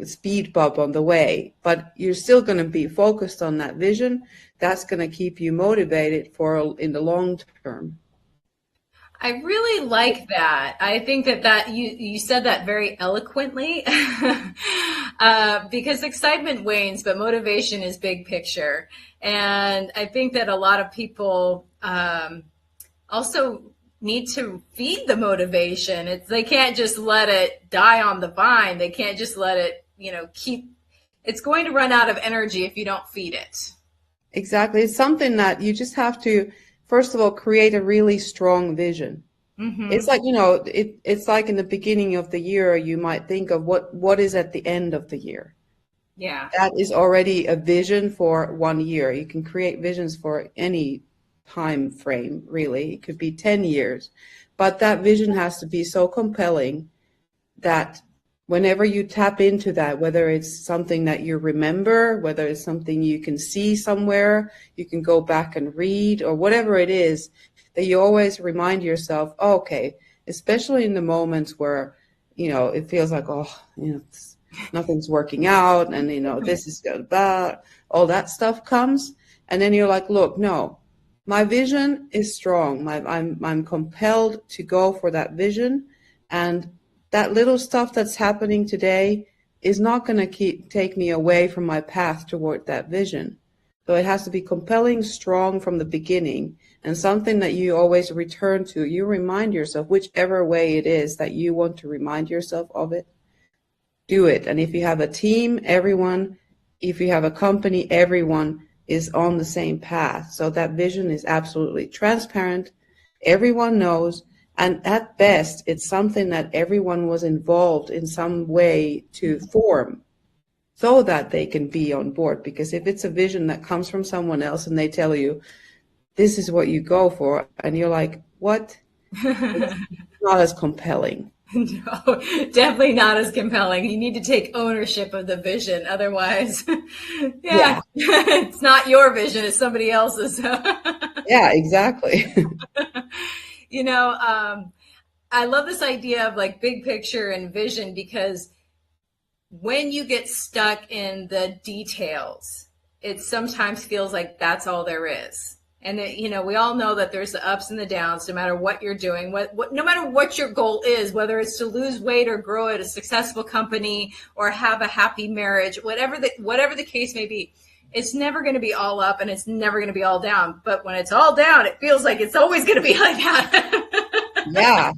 speed bump on the way. But you're still going to be focused on that vision. That's going to keep you motivated in the long term. I really like that. I think that you said that very eloquently because excitement wanes, but motivation is big picture. And I think that a lot of people also need to feed the motivation. They can't just let it die on the vine. They can't just let it, it's going to run out of energy if you don't feed it. Exactly. It's something that you just have to, first of all, create a really strong vision. Mm-hmm. It's like, it's like in the beginning of the year, you might think of what is at the end of the year. Yeah. That is already a vision for 1 year. You can create visions for any time frame, really. It could be 10 years. But that vision has to be so compelling that whenever you tap into that, whether it's something that you remember, whether it's something you can see somewhere, you can go back and read, or whatever it is, that you always remind yourself, oh, okay, especially in the moments where, it feels like, nothing's working out, and, this is bad, all that stuff comes. And then you're like, look, no, my vision is strong. I'm compelled to go for that vision. And that little stuff that's happening today is not going to take me away from my path toward that vision. So it has to be compelling, strong from the beginning, and something that you always return to. You remind yourself, whichever way it is that you want to remind yourself of it, do it. And if you have a team, everyone, if you have a company, everyone is on the same path. So that vision is absolutely transparent. Everyone knows. And at best, it's something that everyone was involved in some way to form so that they can be on board. Because if it's a vision that comes from someone else and they tell you, this is what you go for, and you're like, what? It's not as compelling. No, definitely not as compelling. You need to take ownership of the vision. Otherwise, yeah. It's not your vision, it's somebody else's. Yeah, exactly. I love this idea of like big picture and vision, because when you get stuck in the details, it sometimes feels like that's all there is. And we all know that there's the ups and the downs, no matter what you're doing, no matter what your goal is, whether it's to lose weight or grow at a successful company or have a happy marriage, whatever the case may be, it's never going to be all up and it's never going to be all down. But when it's all down, it feels like it's always going to be like that. Yeah.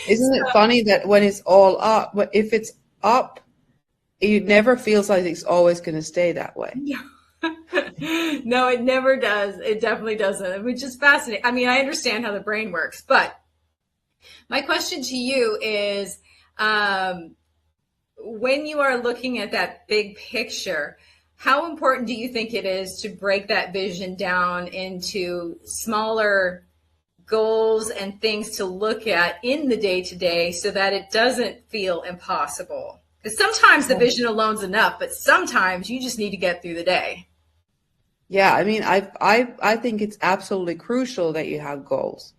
Isn't it funny that when it's all up, but if it's up, it never feels like it's always going to stay that way. No, it never does. It definitely doesn't, which is fascinating. I mean, I understand how the brain works, but my question to you is, when you are looking at that big picture, how important do you think it is to break that vision down into smaller goals and things to look at in the day-to-day so that it doesn't feel impossible? Because sometimes the vision alone's enough, but sometimes you just need to get through the day. Yeah, I mean, I think it's absolutely crucial that you have goals.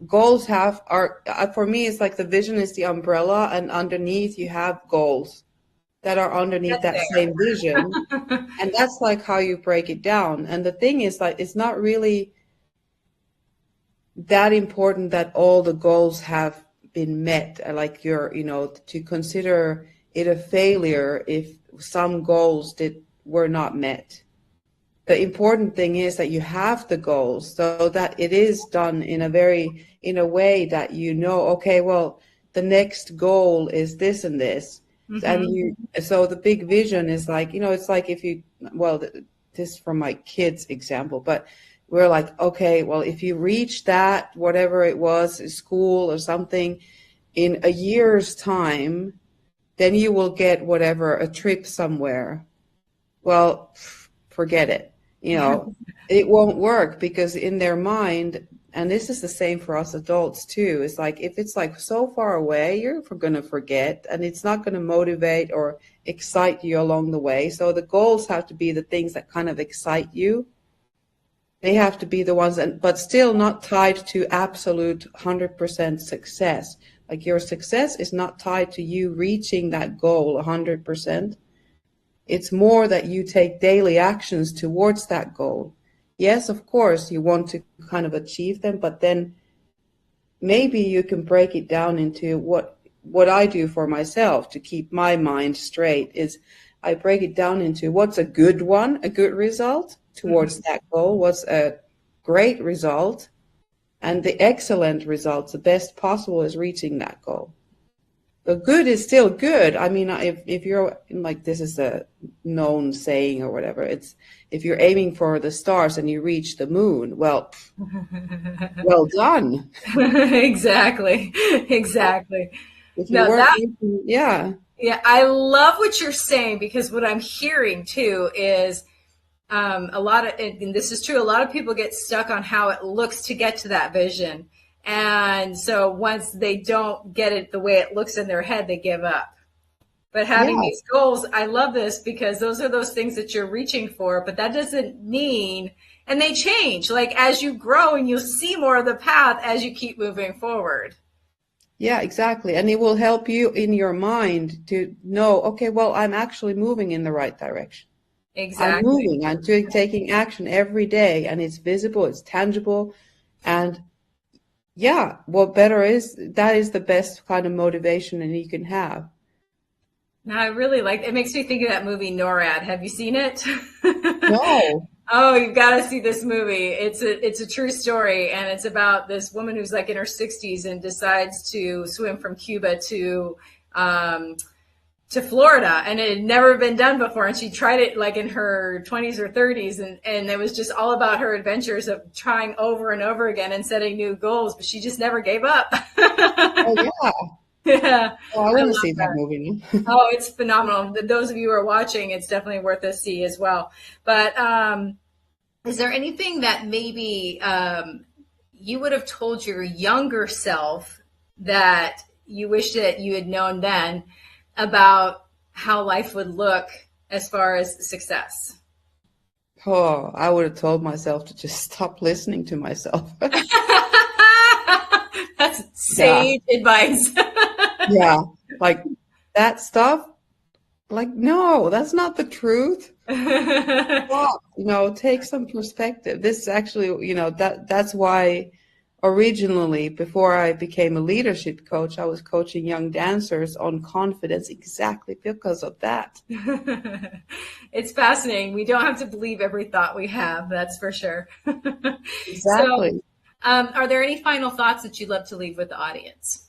Goals are for me, it's like the vision is the umbrella, and underneath you have goals that are underneath that same vision. And that's like how you break it down. And the thing is, like, it's not really that important that all the goals have been met. Like to consider it a failure if some goals were not met. The important thing is that you have the goals so that it is done in a way that okay, well, the next goal is this and this. And so the big vision is like, it's like this is from my kids' example, but we're like, okay, well, if you reach that, whatever it was, school or something, in a year's time, then you will get whatever, a trip somewhere. Well, forget it. It won't work, because in their mind, and this is the same for us adults too, it's like, if it's like so far away, you're going to forget, and it's not going to motivate or excite you along the way. So the goals have to be the things that kind of excite you. They have to be the ones, but still not tied to absolute 100% success. Like, your success is not tied to you reaching that goal 100%. It's more that you take daily actions towards that goal. Yes, of course, you want to kind of achieve them, but then maybe you can break it down into what I do for myself to keep my mind straight is I break it down into what's a good result towards that goal, what's a great result, and the excellent results, the best possible, is reaching that goal. The good is still good. I mean, if you're like, this is a known saying or whatever, it's if you're aiming for the stars and you reach the moon, well done. Exactly. If you Yeah, I love what you're saying, because what I'm hearing too is a lot of, and this is true, a lot of people get stuck on how it looks to get to that vision. And so once they don't get it the way it looks in their head, they give up. But having these goals, I love this, because those are those things that you're reaching for, but that doesn't mean, and they change, like as you grow, and you'll see more of the path as you keep moving forward. Yeah, exactly. And it will help you in your mind to know, okay, well, I'm actually moving in the right direction. Exactly. I'm moving, I'm taking action every day, and it's visible, it's tangible. And yeah, what better is, that is the best kind of motivation that you can have. Now, I really like, it makes me think of that movie NORAD. Have you seen it? No. Oh, you've got to see this movie. It's a true story, and it's about this woman who's like in her 60s and decides to swim from Cuba to Florida, and it had never been done before, and she tried it like in her 20s or 30s, and it was just all about her adventures of trying over and over again and setting new goals, but she just never gave up. Oh, yeah. Yeah. Oh, I want to see that movie. Oh, it's phenomenal. Those of you who are watching, it's definitely worth a see as well. But is there anything that maybe you would have told your younger self that you wish that you had known then about how life would look as far as success? Oh, I would have told myself to just stop listening to myself. That's sage advice. Yeah, like that stuff. Like, no, that's not the truth. Stop, take some perspective. This actually, that's why originally, before I became a leadership coach, I was coaching young dancers on confidence exactly because of that. It's fascinating. We don't have to believe every thought we have. That's for sure. Exactly. So, are there any final thoughts that you'd love to leave with the audience?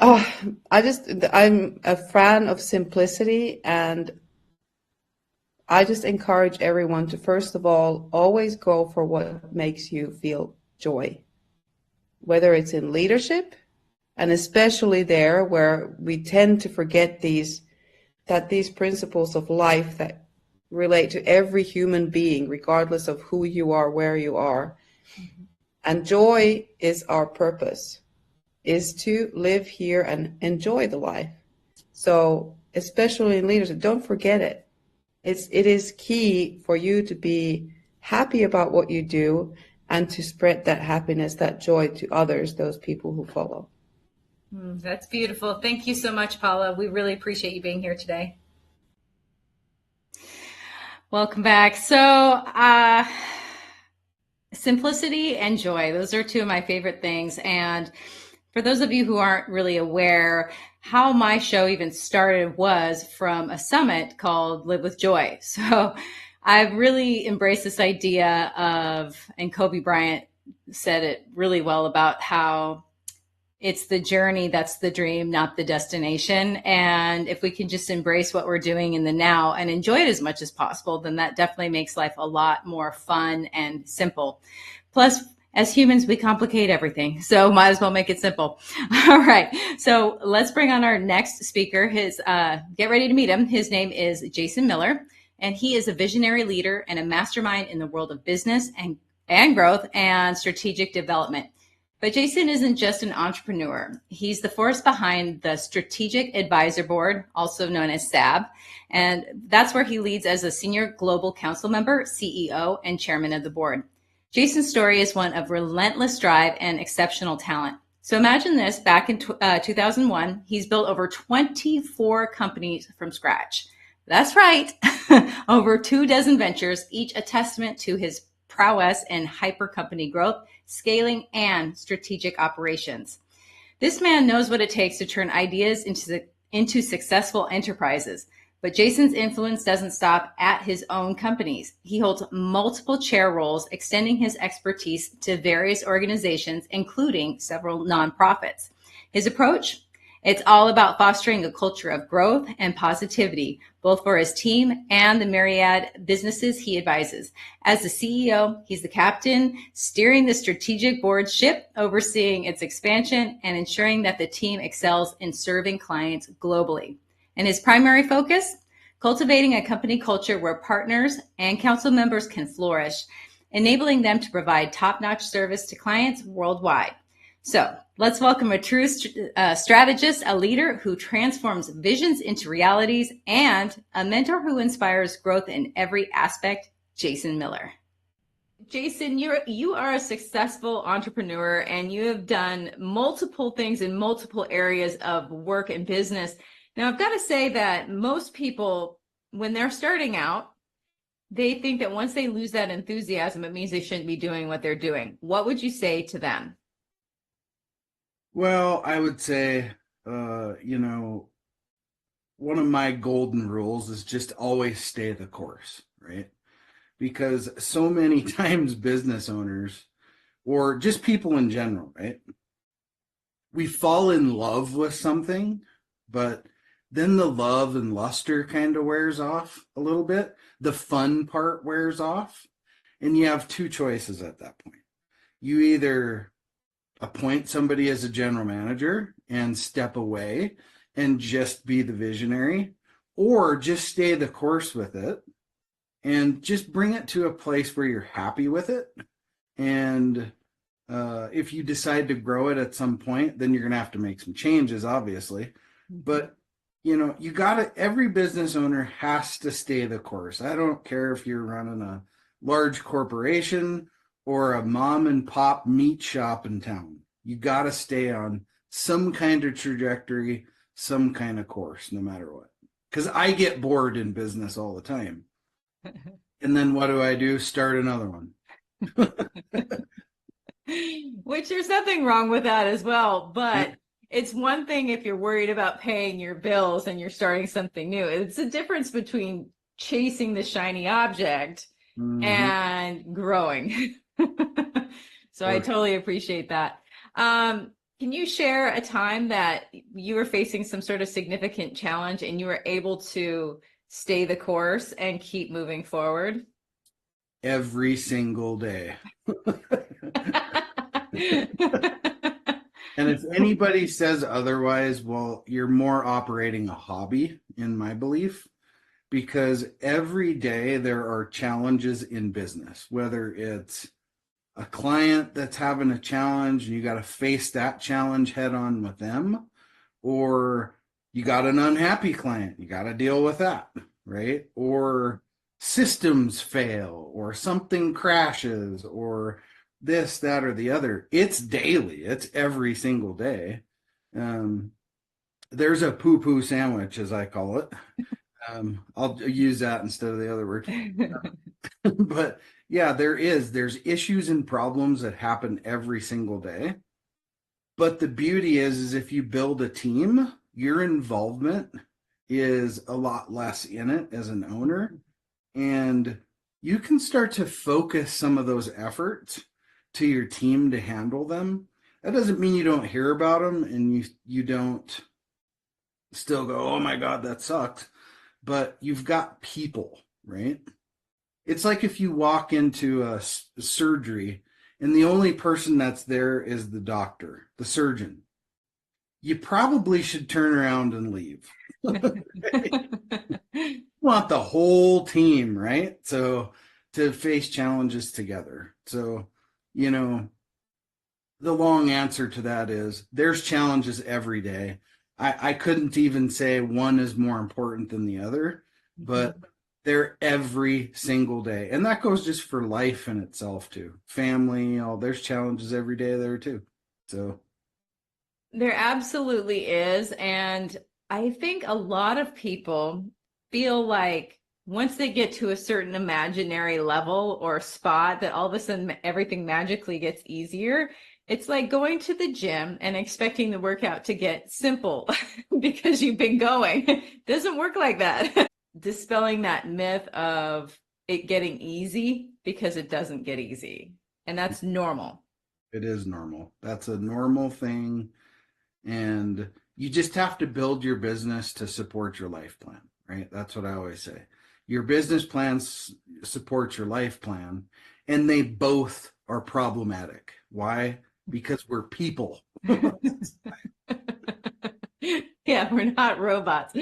Oh, I'm a fan of simplicity, and I just encourage everyone to, first of all, always go for what makes you feel joy, whether it's in leadership, and especially there where we tend to forget these principles of life that relate to every human being, regardless of who you are, where you are. And joy is our purpose, is to live here and enjoy the life. So especially in leadership, don't forget it. It is key for you to be happy about what you do and to spread that happiness, that joy to others, those people who follow. That's beautiful. Thank you so much, Paula. We really appreciate you being here today. Welcome back. So, simplicity and joy, those are two of my favorite things. And for those of you who aren't really aware, how my show even started was from a summit called Live with Joy. So I've really embraced this idea of, and Kobe Bryant said it really well about how it's the journey that's the dream, not the destination. And if we can just embrace what we're doing in the now and enjoy it as much as possible, then that definitely makes life a lot more fun and simple. Plus, as humans, we complicate everything, so might as well make it simple. All right, so let's bring on our next speaker. Get ready to meet him. His name is Jason Miller, and he is a visionary leader and a mastermind in the world of business and growth and strategic development. But Jason isn't just an entrepreneur. He's the force behind the Strategic Advisor Board, also known as SAB, and that's where he leads as a senior global council member, CEO, and chairman of the board. Jason's story is one of relentless drive and exceptional talent. So imagine this, back in 2001, he's built over 24 companies from scratch. That's right, over 24 ventures, each a testament to his prowess in hyper company growth, scaling, and strategic operations. This man knows what it takes to turn ideas into successful enterprises. But Jason's influence doesn't stop at his own companies. He holds multiple chair roles, extending his expertise to various organizations, including several nonprofits. His approach? It's all about fostering a culture of growth and positivity, both for his team and the myriad businesses he advises. As the CEO, he's the captain, steering the strategic board ship, overseeing its expansion, and ensuring that the team excels in serving clients globally. And his primary focus? Cultivating a company culture where partners and council members can flourish, enabling them to provide top-notch service to clients worldwide. So let's welcome a true strategist, a leader who transforms visions into realities, and a mentor who inspires growth in every aspect, Jason Miller. Jason, you are a successful entrepreneur, and you have done multiple things in multiple areas of work and business. Now, I've got to say that most people, when they're starting out, they think that once they lose that enthusiasm, it means they shouldn't be doing what they're doing. What would you say to them? Well, I would say, one of my golden rules is just always stay the course, right? Because so many times business owners, or just people in general, right? We fall in love with something, but then the love and luster kind of wears off a little bit. The fun part wears off. And you have two choices at that point. You either appoint somebody as a general manager and step away and just be the visionary, or just stay the course with it and just bring it to a place where you're happy with it. And if you decide to grow it at some point, then you're going to have to make some changes, obviously. But every business owner has to stay the course. I don't care if you're running a large corporation or a mom and pop meat shop in town. You got to stay on some kind of trajectory, some kind of course, no matter what. Because I get bored in business all the time. And then what do? Start another one. Which there's nothing wrong with that as well. But it's one thing if you're worried about paying your bills and you're starting something new. It's a difference between chasing the shiny object and growing. So I totally appreciate that. Can you share a time that you were facing some sort of significant challenge and you were able to stay the course and keep moving forward? Every single day. And if anybody says otherwise, well, you're more operating a hobby, in my belief, because every day there are challenges in business, whether it's a client that's having a challenge and you got to face that challenge head on with them, or you got an unhappy client, you got to deal with that, right? Or systems fail, or something crashes, or this, that, or the other. It's daily, it's every single day. There's a poo-poo sandwich, as I call it. I'll use that instead of the other word. But yeah, there's issues and problems that happen every single day. But the beauty is if you build a team, your involvement is a lot less in it as an owner. And you can start to focus some of those efforts to your team to handle them. That doesn't mean you don't hear about them and you don't still go, oh my God, that sucked. But you've got people, right? It's like if you walk into a surgery and the only person that's there is the doctor, the surgeon. You probably should turn around and leave. You want the whole team, right? So to face challenges together. So, the long answer to that is there's challenges every day. I couldn't even say one is more important than the other, but they're every single day. And that goes just for life in itself too. Family, there's challenges every day there too. So there absolutely is. And I think a lot of people feel like once they get to a certain imaginary level or spot that all of a sudden everything magically gets easier. It's like going to the gym and expecting the workout to get simple because you've been going. It doesn't work like that. Dispelling that myth of it getting easy because it doesn't get easy. And that's normal. It is normal. That's a normal thing. And you just have to build your business to support your life plan, right? That's what I always say. Your business plans support your life plan, and they both are problematic. Why? Because we're people. Yeah, we're not robots.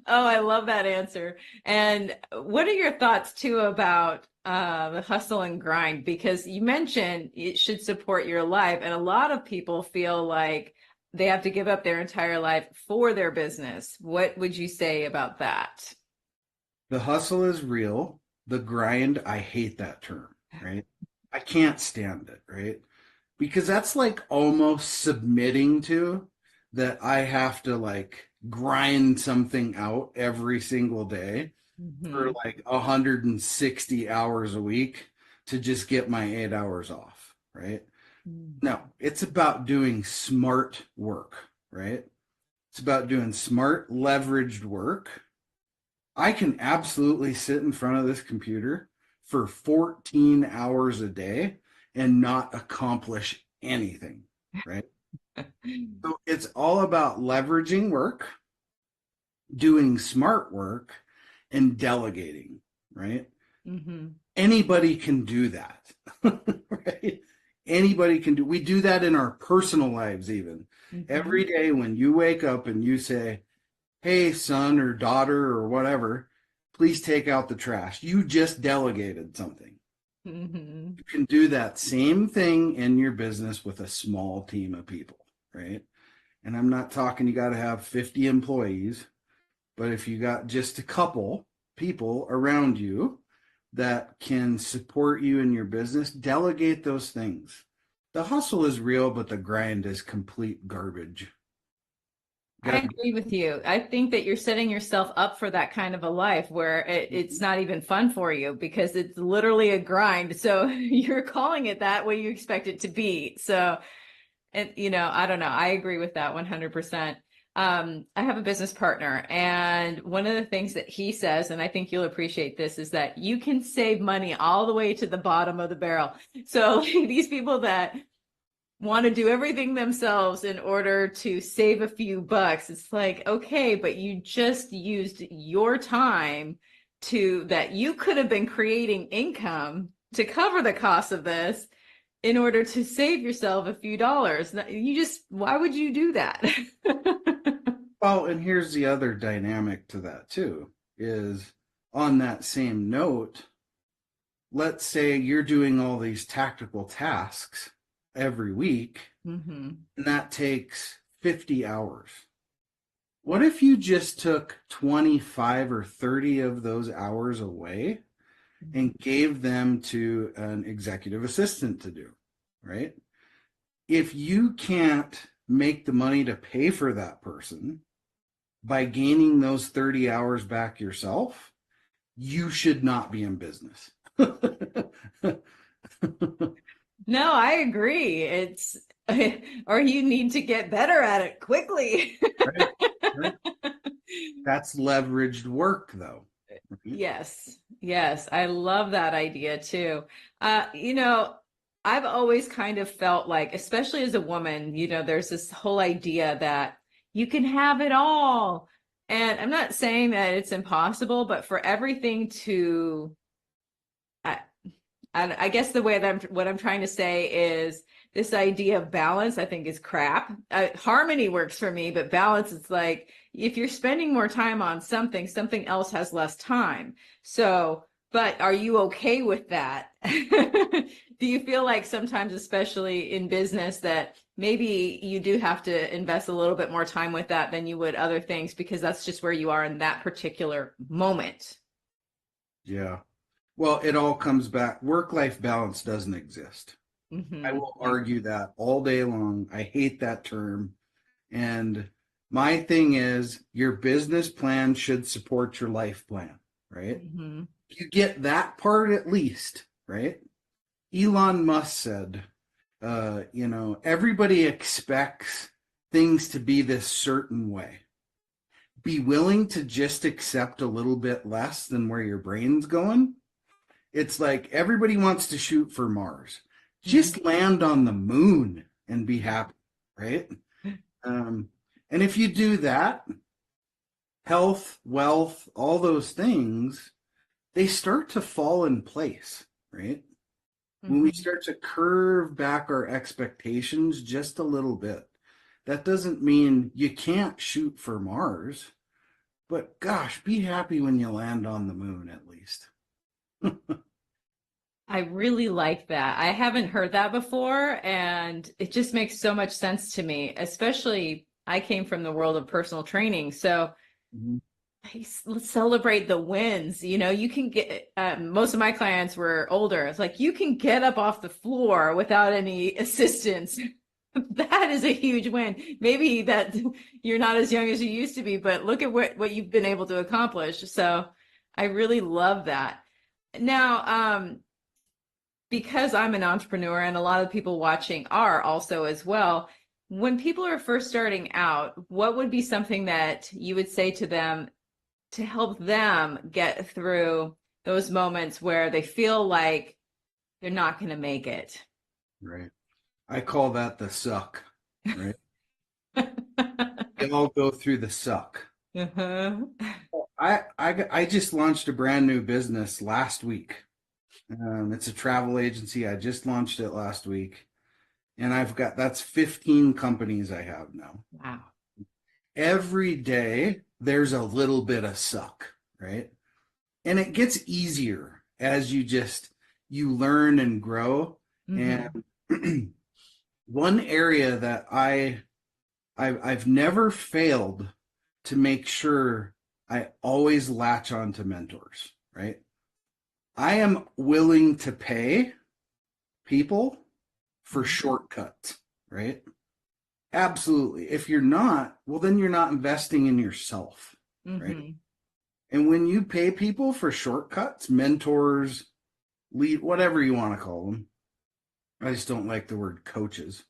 Oh, I love that answer. And what are your thoughts too about the hustle and grind? Because you mentioned it should support your life, and a lot of people feel like they have to give up their entire life for their business. What would you say about that? The hustle is real. The grind, I hate that term, right? I can't stand it, right? Because that's like almost submitting to that I have to like grind something out every single day for like 160 hours a week to just get my 8 hours off, right? No, it's about doing smart work, right? It's about doing smart, leveraged work. I can absolutely sit in front of this computer for 14 hours a day and not accomplish anything, right? So it's all about leveraging work, doing smart work, and delegating, right? Anybody can do that, right? Anybody can do. We do that in our personal lives even. Every day when you wake up and you say, hey, son or daughter or whatever, please take out the trash. You just delegated something. You can do that same thing in your business with a small team of people, right? And I'm not talking you got to have 50 employees, but if you got just a couple people around you that can support you in your business, delegate those things. The hustle is real, but the grind is complete garbage. I agree with you. I think that you're setting yourself up for that kind of a life where it's not even fun for you because it's literally a grind. So you're calling it that way you expect it to be. So, I don't know. I agree with that 100%. I have a business partner, and one of the things that he says, and I think you'll appreciate this, is that you can save money all the way to the bottom of the barrel. So these people that want to do everything themselves in order to save a few bucks. It's like, okay, but you just used your time that you could have been creating income to cover the cost of this in order to save yourself a few dollars. Why would you do that? Well, and here's the other dynamic to that too, is on that same note, let's say you're doing all these tactical tasks every week, and that takes 50 hours. What if you just took 25 or 30 of those hours away and gave them to an executive assistant to do, right? If you can't make the money to pay for that person by gaining those 30 hours back yourself, you should not be in business. No, I agree. Or you need to get better at it quickly. Right. That's leveraged work, though. Yes. I love that idea too. I've always kind of felt like, especially as a woman, there's this whole idea that you can have it all. And I'm not saying that it's impossible, but for everything to, I guess the way that what I'm trying to say is this idea of balance, I think, is crap. Harmony works for me, but balance, it's like if you're spending more time on something else has less time. So, but are you okay with that? Do you feel like sometimes, especially in business, that maybe you do have to invest a little bit more time with that than you would other things because that's just where you are in that particular moment? Yeah. Well, it all comes back. Work-life balance doesn't exist. I will argue that all day long. I hate that term. And my thing is, your business plan should support your life plan, right? You get that part at least, right? Elon Musk said, everybody expects things to be this certain way. Be willing to just accept a little bit less than where your brain's going. It's like everybody wants to shoot for Mars. Just land on the moon and be happy, right? And if you do that, health, wealth, all those things, they start to fall in place, right? When we start to curve back our expectations just a little bit, that doesn't mean you can't shoot for Mars, but gosh, be happy when you land on the moon at least. I really like that. I haven't heard that before, and it just makes so much sense to me, especially I came from the world of personal training. So let's celebrate the wins. You can get, most of my clients were older. It's like, you can get up off the floor without any assistance. That is a huge win. Maybe that you're not as young as you used to be, but look at what you've been able to accomplish. So I really love that. Now, because I'm an entrepreneur and a lot of people watching are also as well, when people are first starting out, what would be something that you would say to them to help them get through those moments where they feel like they're not going to make it? Right. I call that the suck, right? They all go through the suck. I just launched a brand new business last week. It's a travel agency. I just launched it last week. And that's 15 companies I have now. Wow. Every day there's a little bit of suck, right? And it gets easier as you learn and grow. And one area that I've never failed to make sure I always latch on to mentors, right? I am willing to pay people for shortcuts, right? Absolutely. If you're not, well, then you're not investing in yourself, right? And when you pay people for shortcuts, mentors, lead, whatever you want to call them, I just don't like the word coaches.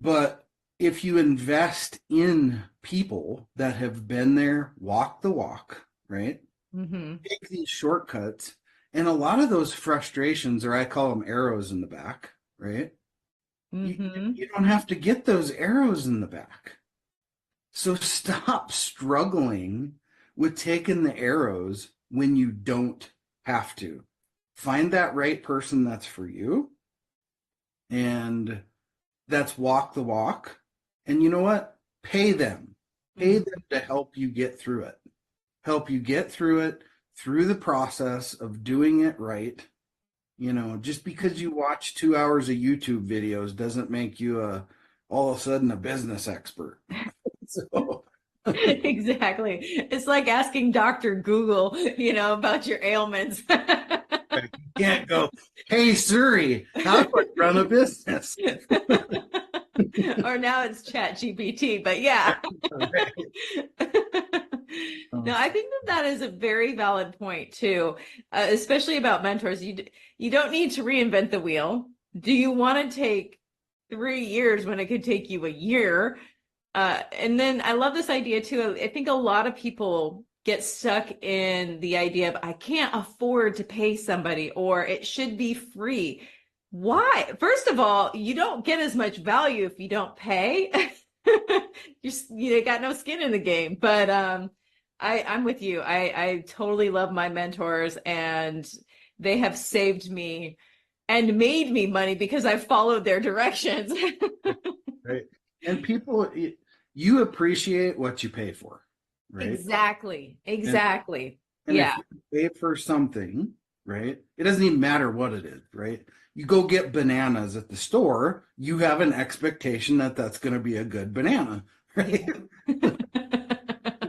But if you invest in people that have been there, walk the walk, right? Take these shortcuts, and a lot of those frustrations, or I call them arrows in the back, right? Mm-hmm. You don't have to get those arrows in the back. So stop struggling with taking the arrows when you don't have to. Find that right person that's for you, and that's walk the walk. And you know what? Pay them. Pay them to help you get through it. Help you get through it, through the process of doing it right. You know, just because you watch 2 hours of YouTube videos doesn't make you all of a sudden a business expert. So Exactly. It's like asking Dr. Google, about your ailments. you can't go, hey Siri, how do I run a business? Or now it's Chat GPT, but yeah. No, I think that is a very valid point too, especially about mentors. You don't need to reinvent the wheel. Do you want to take 3 years when it could take you a year? And then I love this idea too. I think a lot of people get stuck in the idea of I can't afford to pay somebody, or it should be free. Why? First of all, you don't get as much value if you don't pay. You got no skin in the game. But I'm with you. I totally love my mentors, and they have saved me and made me money because I've followed their directions. Right. And people, you appreciate what you pay for, right? Exactly. And Yeah. if you pay for something, right, it doesn't even matter what it is, right? You go get bananas at the store, you have an expectation that that's going to be a good banana, right? Yeah.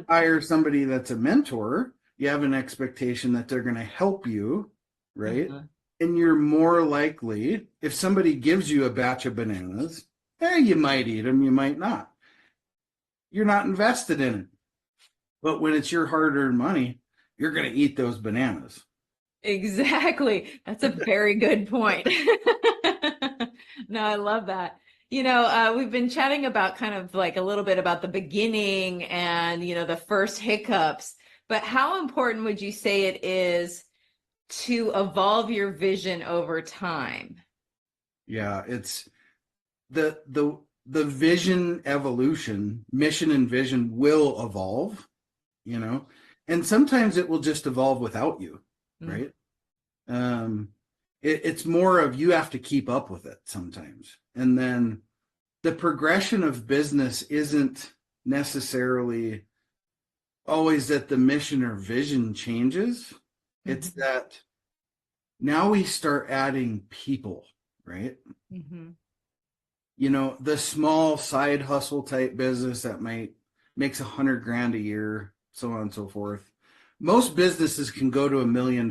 Hire somebody that's a mentor, you have an expectation that they're going to help you, right? Uh-huh. And you're more likely, if somebody gives you a batch of bananas, you might eat them, you might not. You're not invested in it. But when it's your hard-earned money, you're going to eat those bananas. Exactly. That's a very good point. No, I love that. We've been chatting about kind of like a little bit about the beginning and, the first hiccups, but how important would you say it is to evolve your vision over time? Yeah, it's the vision evolution, mission and vision will evolve, and sometimes it will just evolve without you, right? It's more of you have to keep up with it sometimes. And then the progression of business isn't necessarily always that the mission or vision changes. It's that now we start adding people, right? The small side hustle type business that makes $100,000 a year, so on and so forth. Most businesses can go to $1 million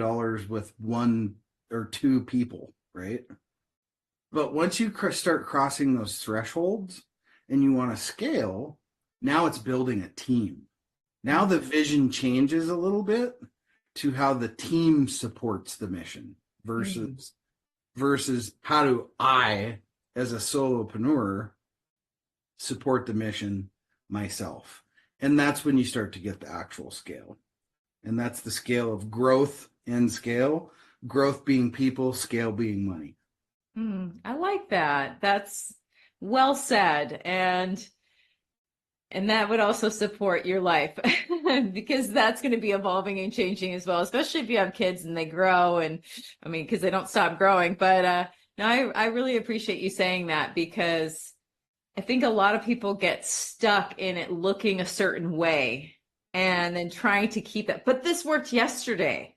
with one or two people, right? But once you start crossing those thresholds and you want to scale, now it's building a team. Now the vision changes a little bit to how the team supports the mission versus how do I, as a solopreneur, support the mission myself. And that's when you start to get the actual scale. And that's the scale of growth and scale. Growth being people, scale being money. I like that. That's well said. And that would also support your life because that's going to be evolving and changing as well, especially if you have kids and they grow. And I mean, because they don't stop growing. But no, I really appreciate you saying that, because I think a lot of people get stuck in it looking a certain way and then trying to keep it. But this worked yesterday.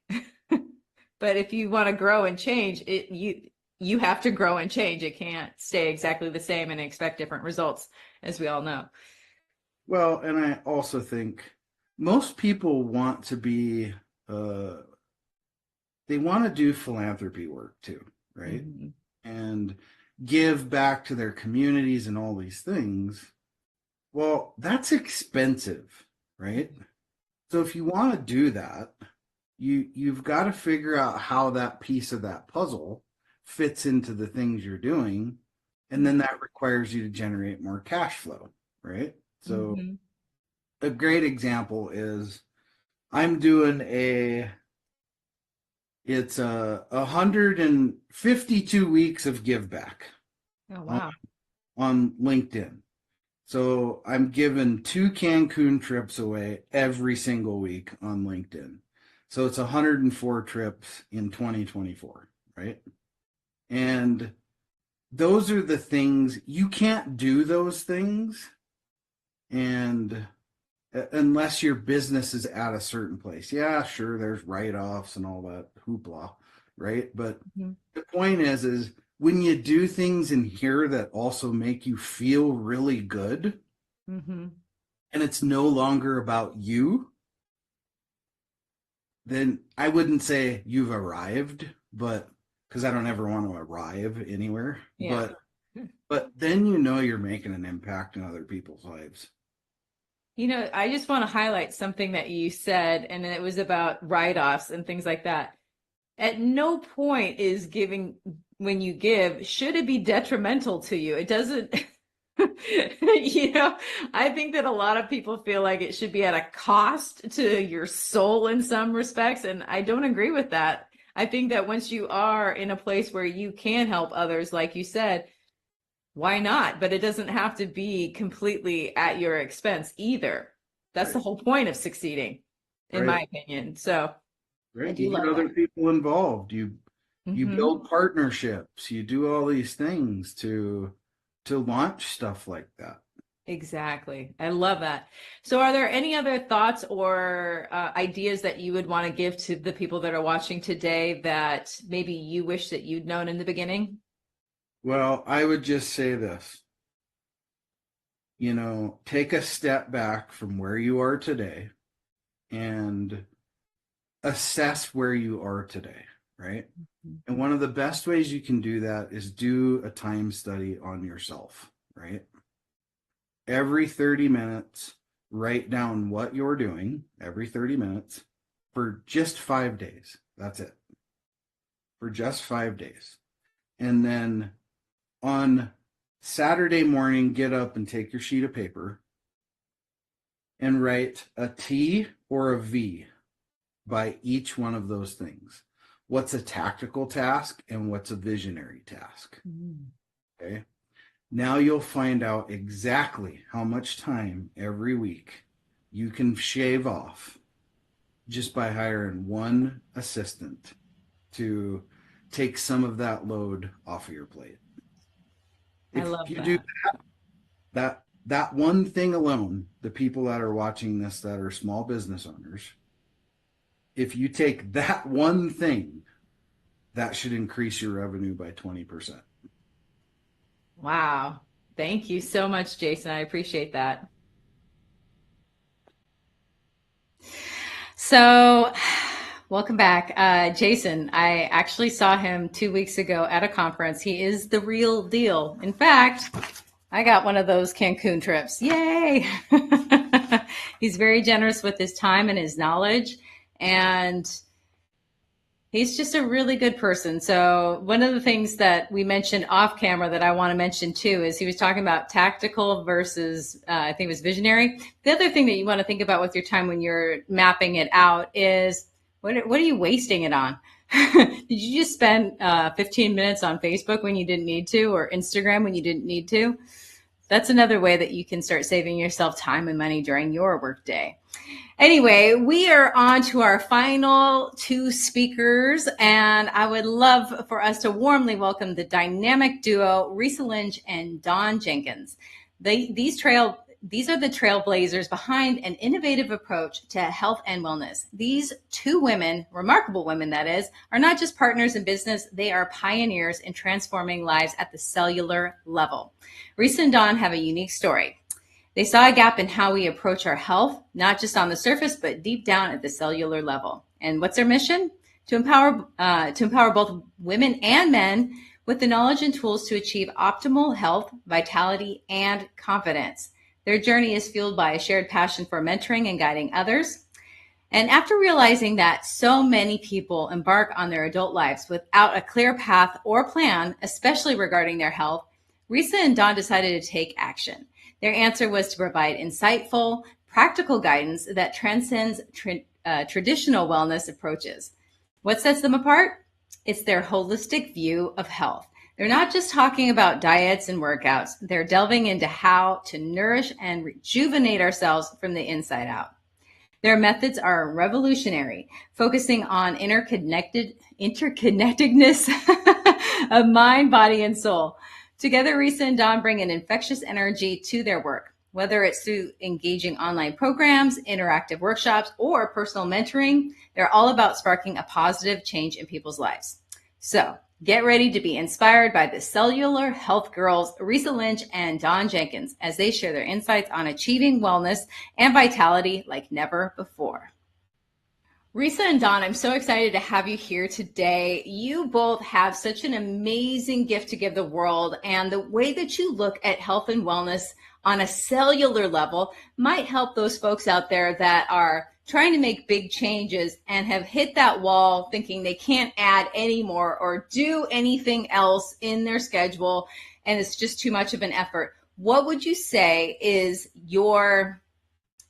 But if you want to grow and change, you have to grow and change. It can't stay exactly the same and expect different results, as we all know. Well, and I also think most people want to be, they want to do philanthropy work too, right? And give back to their communities and all these things. Well, that's expensive, right? So if you want to do that, you've got to figure out how that piece of that puzzle fits into the things you're doing, and then that requires you to generate more cash flow, right? So a great example is I'm doing It's 152 weeks of give back Oh, wow. on LinkedIn. So I'm giving 2 Cancun trips away every single week on LinkedIn. So it's 104 trips in 2024, right? And those are the things you can't do those things and unless your business is at a certain place. Yeah, sure, there's write-offs and all that hoopla, right? But the point is when you do things in here that also make you feel really good, and it's no longer about you, then I wouldn't say you've arrived, but because I don't ever want to arrive anywhere. Yeah. But then you know you're making an impact in other people's lives. You know, I just want to highlight something that you said, and it was about write-offs and things like that. At no point is giving, when you give, should it be detrimental to you? It doesn't, you know, I think that a lot of people feel like it should be at a cost to your soul in some respects, and I don't agree with that. I think that once you are in a place where you can help others, like you said, why not? But it doesn't have to be completely at your expense either. That's the whole point of succeeding, in my opinion. So I do You get love other that. people involved. You build partnerships. You do all these things to launch stuff like that. Exactly. I love that. So are there any other thoughts or ideas that you would want to give to the people that are watching today that maybe you wish that you'd known in the beginning? Well, I would just say this, take a step back from where you are today and assess where you are today, right? And one of the best ways you can do that is do a time study on yourself, right? Every 30 minutes, write down what you're doing every 30 minutes for just 5 days. That's it. For just 5 days. And then on Saturday morning, get up and take your sheet of paper and write a T or a V by each one of those things. What's a tactical task and what's a visionary task? Okay. Now you'll find out exactly how much time every week you can shave off just by hiring one assistant to take some of that load off of your plate. I love If you that. do that one thing alone, the people that are watching this that are small business owners, if you take that one thing, that should increase your revenue by 20%. Wow. Thank you so much, Jason. I appreciate that. So, welcome back. Jason, I actually saw him 2 weeks ago at a conference. He is the real deal. In fact, I got one of those Cancun trips. Yay! He's very generous with his time and his knowledge, and he's just a really good person. So one of the things that we mentioned off camera that I want to mention too is he was talking about tactical versus, I think it was visionary. The other thing that you want to think about with your time when you're mapping it out is what are you wasting it on? Did you just spend 15 minutes on Facebook when you didn't need to, or Instagram when you didn't need to? That's another way that you can start saving yourself time and money during your workday. Anyway, we are on to our final 2 speakers, and I would love for us to warmly welcome the dynamic duo, Risa Lynch and Dawn Jenkins. These are the trailblazers behind an innovative approach to health and wellness. These 2 women, remarkable women that is, are not just partners in business, they are pioneers in transforming lives at the cellular level. Risa and Dawn have a unique story. They saw a gap in how we approach our health, not just on the surface, but deep down at the cellular level. And what's their mission? To empower both women and men with the knowledge and tools to achieve optimal health, vitality, and confidence. Their journey is fueled by a shared passion for mentoring and guiding others. And after realizing that so many people embark on their adult lives without a clear path or plan, especially regarding their health, Risa and Dawn decided to take action. Their answer was to provide insightful, practical guidance that transcends traditional wellness approaches. What sets them apart? It's their holistic view of health. They're not just talking about diets and workouts. They're delving into how to nourish and rejuvenate ourselves from the inside out. Their methods are revolutionary, focusing on interconnectedness of mind, body, and soul. Together, Risa and Dawn bring an infectious energy to their work, whether it's through engaging online programs, interactive workshops, or personal mentoring. They're all about sparking a positive change in people's lives. So get ready to be inspired by the cellular health girls, Risa Lynch and Dawn Jenkins, as they share their insights on achieving wellness and vitality like never before. Risa and Dawn, I'm so excited to have you here today. You both have such an amazing gift to give the world, and the way that you look at health and wellness on a cellular level might help those folks out there that are trying to make big changes and have hit that wall thinking they can't add any more or do anything else in their schedule, and it's just too much of an effort. What would you say is your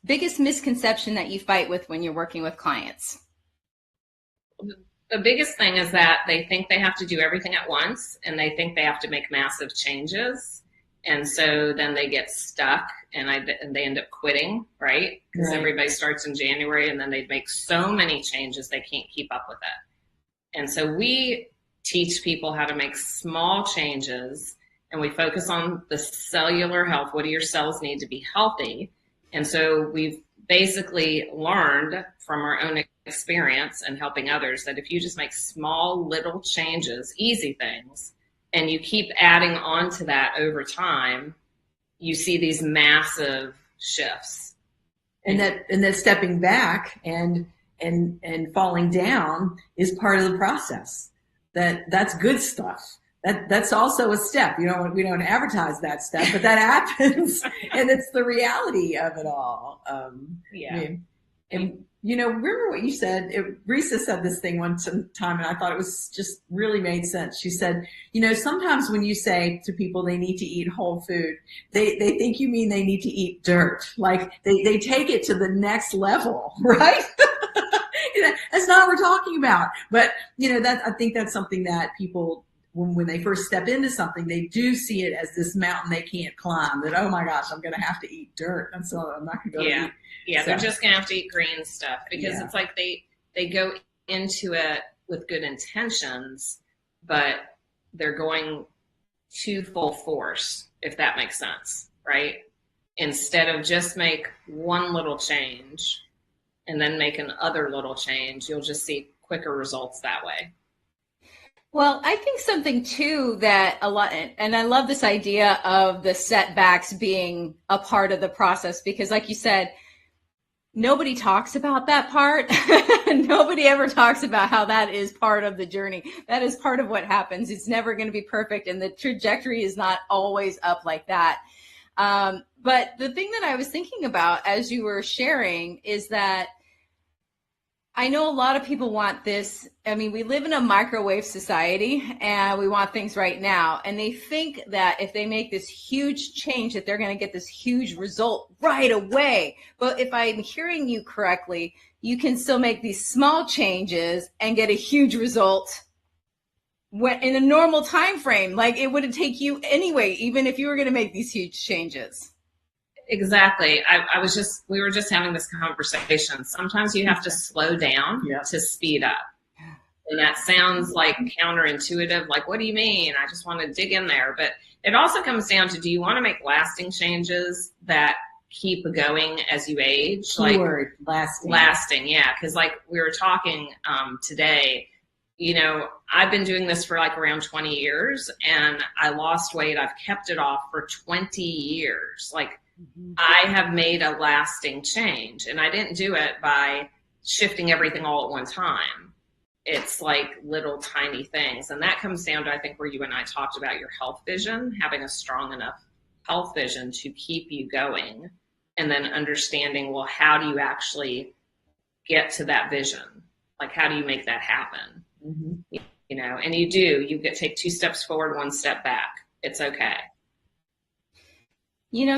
biggest misconception that you fight with when you're working with clients? The biggest thing is that they think they have to do everything at once, and they think they have to make massive changes. And so then they get stuck and they end up quitting, right? Because everybody starts in January and then they make so many changes they can't keep up with it. And so we teach people how to make small changes, and we focus on the cellular health. What do your cells need to be healthy? And so we've basically learned from our own experience and helping others that if you just make small little changes, easy things, and you keep adding on to that over time, you see these massive shifts. And that stepping back and falling down is part of the process. That's good stuff. That's also a step. We don't advertise that step, but that happens, and it's the reality of it all. Remember what you said? Risa said this thing one time, and I thought it was just really made sense. She said, sometimes when you say to people they need to eat whole food, they think you mean they need to eat dirt. Like they take it to the next level, right? That's not what we're talking about. But I think that's something that people, when they first step into something, they do see it as this mountain they can't climb, that, oh my gosh, I'm going to have to eat dirt. And so I'm not going to go eat. Yeah, they're just going to have to eat green stuff because it's like they go into it with good intentions, but they're going to full force, if that makes sense, right? Instead of just make one little change and then make another little change, you'll just see quicker results that way. Well, I think something too that a lot, and I love this idea of the setbacks being a part of the process, because like you said, nobody talks about that part. Nobody ever talks about how that is part of the journey. That is part of what happens. It's never going to be perfect, and the trajectory is not always up like that. But the thing that I was thinking about as you were sharing is that I know a lot of people want this. I mean, we live in a microwave society and we want things right now. And they think that if they make this huge change, that they're going to get this huge result right away. But if I'm hearing you correctly, you can still make these small changes and get a huge result in a normal time frame. Like it would take you anyway, even if you were going to make these huge changes. Exactly. We were just having this conversation. Sometimes you have to slow down to speed up. And that sounds like counterintuitive. Like, what do you mean? I just want to dig in there. But it also comes down to, do you want to make lasting changes that keep going as you age? Keyword, lasting. Lasting, yeah. Because like we were talking today, I've been doing this for like around 20 years and I lost weight. I've kept it off for 20 years. Like, I have made a lasting change, and I didn't do it by shifting everything all at one time. It's like little tiny things. And that comes down to, I think, where you and I talked about your health vision, having a strong enough health vision to keep you going, and then understanding, well, how do you actually get to that vision? Like, how do you make that happen? Mm-hmm. And you take 2 steps forward, 1 step back. It's okay.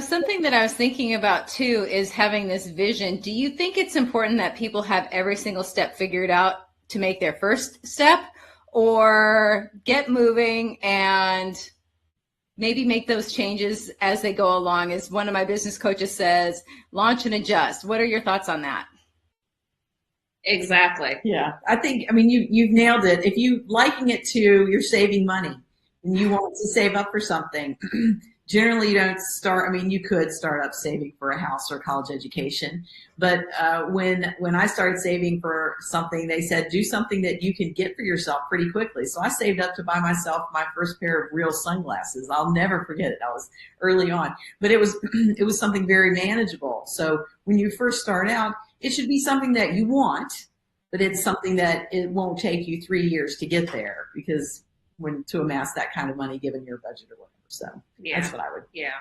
Something that I was thinking about too is having this vision. Do you think it's important that people have every single step figured out to make their first step, or get moving and maybe make those changes as they go along? As one of my business coaches says, launch and adjust. What are your thoughts on that? Exactly. Yeah, I think, I mean, you've nailed it. If you liken it to you're saving money and you want to save up for something, generally you don't start, I mean, you could start up saving for a house or college education. But when I started saving for something, they said, do something that you can get for yourself pretty quickly. So I saved up to buy myself my first pair of real sunglasses. I'll never forget it. I was early on, but it was something very manageable. So when you first start out, it should be something that you want, but it's something that it won't take you 3 years to get there, because to amass that kind of money given your budget or whatever. So that's what I would. Yeah.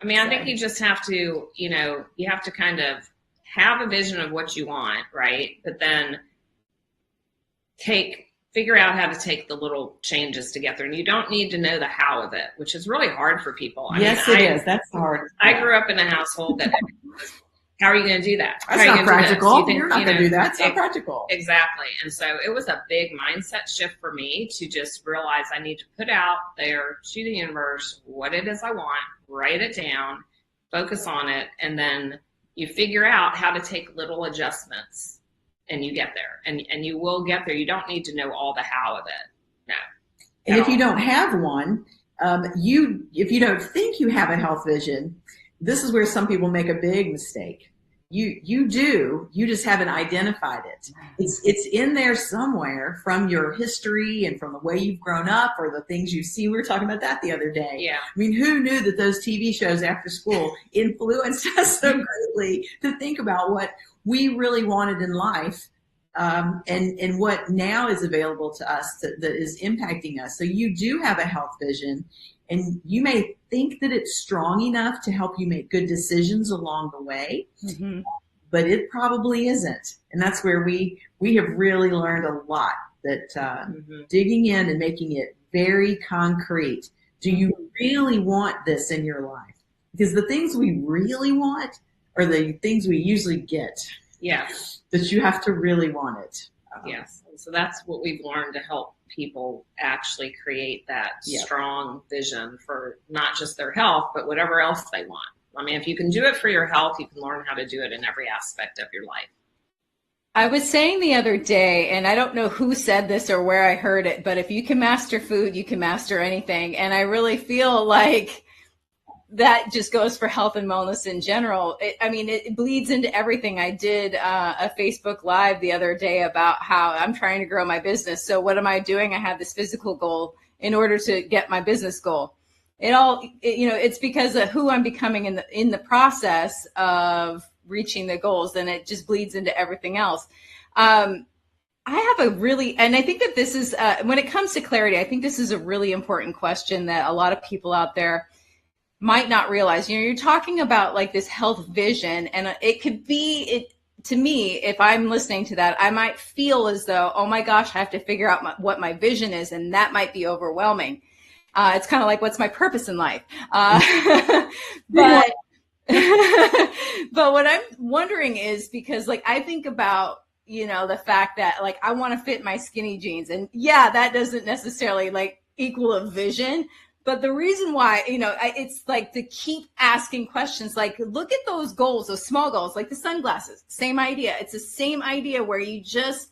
I mean, I think you just have to, you have to kind of have a vision of what you want, right? But then figure out how to take the little changes to get there. And you don't need to know the how of it, which is really hard for people. Yes, it is. That's hard. I grew up in a household that how are you going to do that? That's not practical. You're not going to do that. It's not practical. Exactly. And so it was a big mindset shift for me to just realize I need to put out there to the universe what it is I want, write it down, focus on it, and then you figure out how to take little adjustments and you get there. And you will get there. You don't need to know all the how of it. No. And if you don't have one, if you don't think you have a health vision, this is where some people make a big mistake. You do, you just haven't identified it. It's in there somewhere from your history and from the way you've grown up or the things you see. We were talking about that the other day. Yeah. I mean, who knew that those TV shows after school influenced us so greatly to think about what we really wanted in life, and what now is available to us that is impacting us. So you do have a health vision, and you may think that it's strong enough to help you make good decisions along the way, but it probably isn't. And that's where we have really learned a lot, that digging in and making it very concrete. Do you really want this in your life? Because the things we really want are the things we usually get. Yeah. But you have to really want it. Yes. So that's what we've learned to help people actually create that strong vision for not just their health, but whatever else they want. I mean, if you can do it for your health, you can learn how to do it in every aspect of your life. I was saying the other day, and I don't know who said this or where I heard it, but if you can master food, you can master anything. And I really feel like that just goes for health and wellness in general. It bleeds into everything. I did a Facebook Live the other day about how I'm trying to grow my business. So what am I doing? I have this physical goal in order to get my business goal. It's because of who I'm becoming in the process of reaching the goals, and it just bleeds into everything else. I have and I think that this is, when it comes to clarity, I think this is a really important question that a lot of people out there might not realize. You're talking about like this health vision, and it could be, to me, if I'm listening to that, I might feel as though, oh my gosh, I have to figure out what my vision is, and that might be overwhelming. It's kind of like, what's my purpose in life? But what I'm wondering is, because like I think about, the fact that like I want to fit my skinny jeans, and that doesn't necessarily like equal a vision. But the reason why, it's like to keep asking questions, like look at those goals, those small goals, like the sunglasses, same idea. It's the same idea where you just,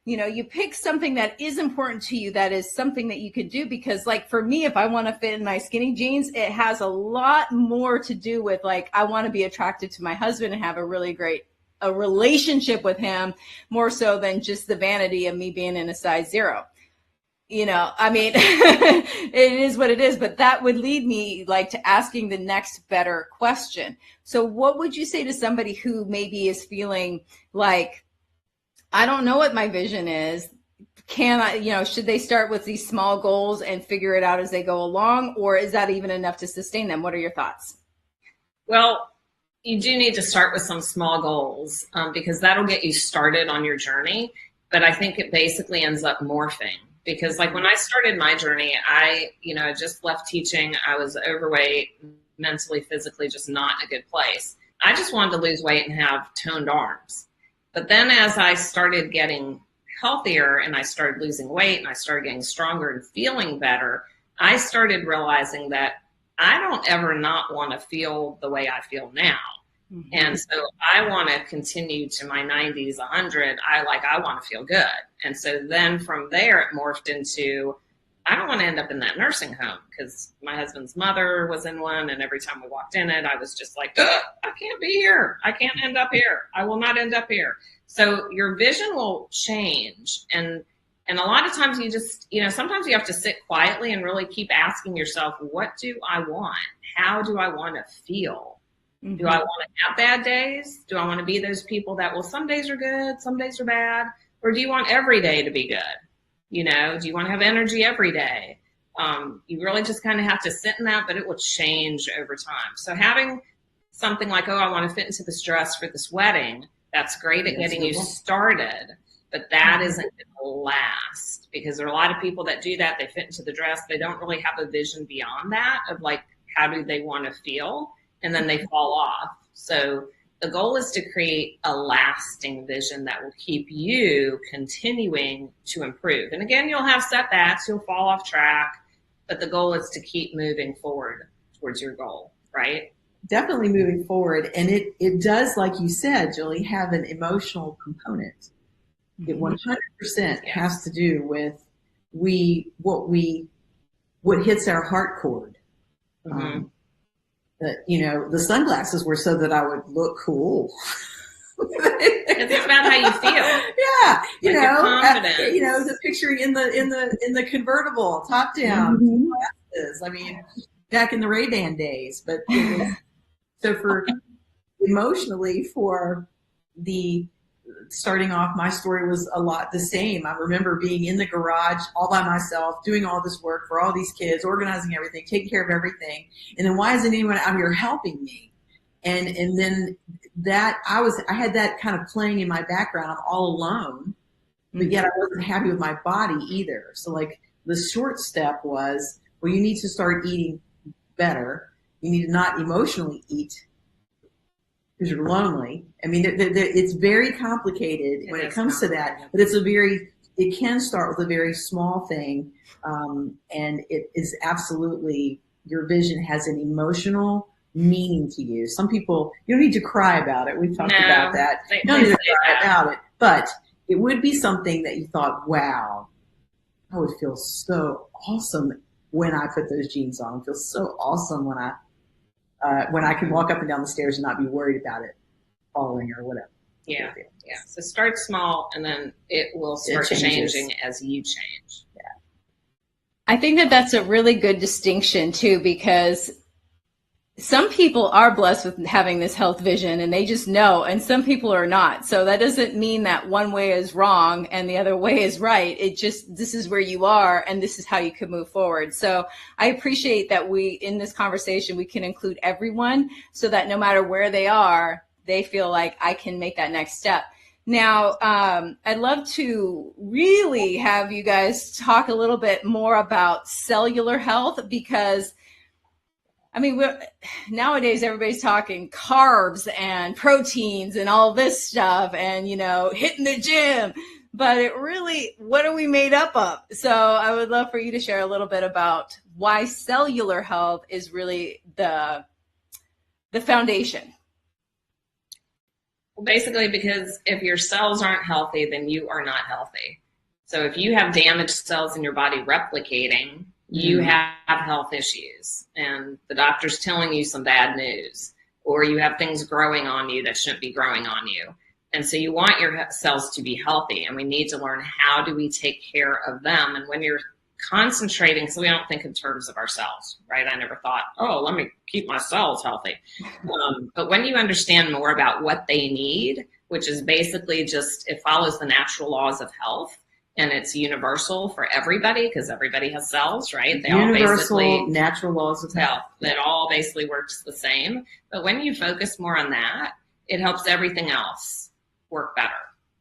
you pick something that is important to you, that is something that you could do. Because like for me, if I want to fit in my skinny jeans, it has a lot more to do with like, I want to be attracted to my husband and have a really great relationship with him, more so than just the vanity of me being in a size 0. It is what it is, but that would lead me like to asking the next better question. So what would you say to somebody who maybe is feeling like, I don't know what my vision is? Can I, should they start with these small goals and figure it out as they go along, or is that even enough to sustain them? What are your thoughts? Well, you do need to start with some small goals, because that'll get you started on your journey. But I think it basically ends up morphing. Because like when I started my journey, I just left teaching. I was overweight, mentally, physically, just not in a good place. I just wanted to lose weight and have toned arms. But then as I started getting healthier and I started losing weight and I started getting stronger and feeling better, I started realizing that I don't ever not want to feel the way I feel now. Mm-hmm. And so I want to continue to my 90s, 100. I want to feel good. And so then from there, it morphed into, I don't want to end up in that nursing home, because my husband's mother was in one. And every time we walked in it, I was just like, I can't be here. I can't end up here. I will not end up here. So your vision will change. And a lot of times you just, sometimes you have to sit quietly and really keep asking yourself, what do I want? How do I want to feel? Mm-hmm. Do I want to have bad days? Do I want to be those people that, well, some days are good, some days are bad? Or do you want every day to be good? Do you want to have energy every day? You really just kind of have to sit in that, but it will change over time. So having something like, I want to fit into this dress for this wedding, that's great at getting you started, but that isn't going to last, because there are a lot of people that do that. They fit into the dress. They don't really have a vision beyond that of like, how do they want to feel? And then they fall off. So the goal is to create a lasting vision that will keep you continuing to improve. And again, you'll have setbacks, you'll fall off track, but the goal is to keep moving forward towards your goal, right? Definitely moving forward. And it does, like you said, Julie, have an emotional component. It 100% has to do with what hits our heart chord. Mm-hmm. The sunglasses were so that I would look cool. It's about how you feel. Yeah, the picture in the convertible, top down, glasses. I mean, back in the Ray-Ban days. But so for emotionally, for the starting off, my story was a lot the same. I remember being in the garage all by myself, doing all this work for all these kids, organizing everything, taking care of everything. And then why isn't anyone out here helping me? And then that I had that kind of playing in my background. I'm all alone, but yet I wasn't happy with my body either. So like the short step was, well, you need to start eating better. You need to not emotionally eat because you're lonely. I mean, it's very complicated when it comes to that, but it can start with a very small thing. And it is absolutely, your vision has an emotional meaning to you. Some people, you don't need to cry about it. We've talked about that. You don't need to cry about it, but it would be something that you thought, wow, I would feel so awesome when I put those jeans on. I feel so awesome when I can walk up and down the stairs and not be worried about it falling or whatever. Yeah. So start small, and then it will start changing as you change. Yeah. I think that that's a really good distinction too, because some people are blessed with having this health vision and they just know, and some people are not. So that doesn't mean that one way is wrong and the other way is right. It just, this is where you are and this is how you can move forward. So I appreciate that in this conversation, we can include everyone so that no matter where they are, they feel like I can make that next step. Now, I'd love to really have you guys talk a little bit more about cellular health, because I mean, nowadays everybody's talking carbs and proteins and all this stuff and, hitting the gym, but what are we made up of? So I would love for you to share a little bit about why cellular health is really the foundation. Well, basically, because if your cells aren't healthy, then you are not healthy. So if you have damaged cells in your body replicating, you have health issues and the doctor's telling you some bad news, or you have things growing on you that shouldn't be growing on you. And so you want your cells to be healthy, and we need to learn how do we take care of them. And when you're concentrating, so we don't think in terms of ourselves, right? I never thought, let me keep my cells healthy. But when you understand more about what they need, which is basically just, it follows the natural laws of health. And it's universal for everybody because everybody has cells, right? They all basically natural laws of health. That all basically works the same. But when you focus more on that, it helps everything else work better.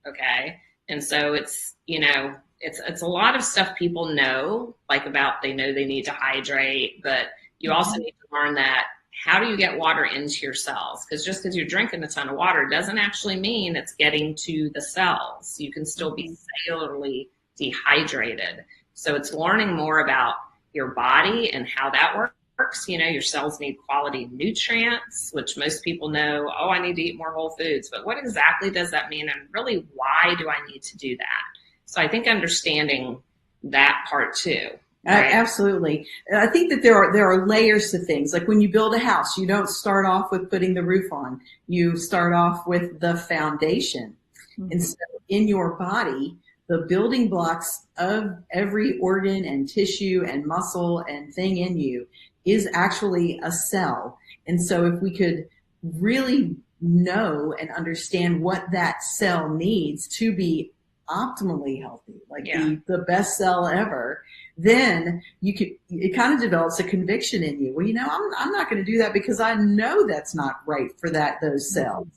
Okay. And so it's, it's a lot of stuff people know, like they know they need to hydrate, but you also need to learn that how do you get water into your cells? Because just because you're drinking a ton of water doesn't actually mean it's getting to the cells. You can still be cellularly dehydrated. So it's learning more about your body and how that works. You know, your cells need quality nutrients, which most people know, oh, I need to eat more whole foods. But what exactly does that mean? And really, why do I need to do that? So I think understanding that part too. Right. Absolutely. I think that there are layers to things. Like when you build a house, you don't start off with putting the roof on. You start off with the foundation. Mm-hmm. And so in your body, the building blocks of every organ and tissue and muscle and thing in you is actually a cell. And so if we could really know and understand what that cell needs to be optimally healthy, like the best cell ever, then it kind of develops a conviction in you. Well, you know, I'm not going to do that because I know that's not right for those cells.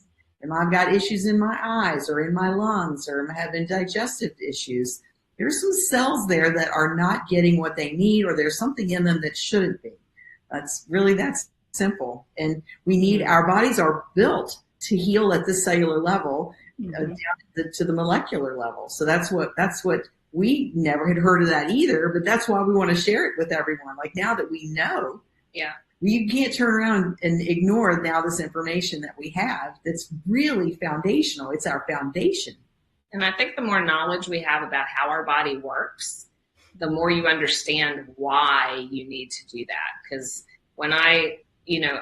And I've got issues in my eyes or in my lungs, or I'm having digestive issues. There's some cells there that are not getting what they need, or there's something in them that shouldn't be. That's simple. And we need, our bodies are built to heal at the cellular level, down to the molecular level. So that's what we never had heard of that either, but that's why we want to share it with everyone. Like now that we know, you can't turn around and ignore now this information that we have that's really foundational. It's our foundation. And I think the more knowledge we have about how our body works, the more you understand why you need to do that. Because when I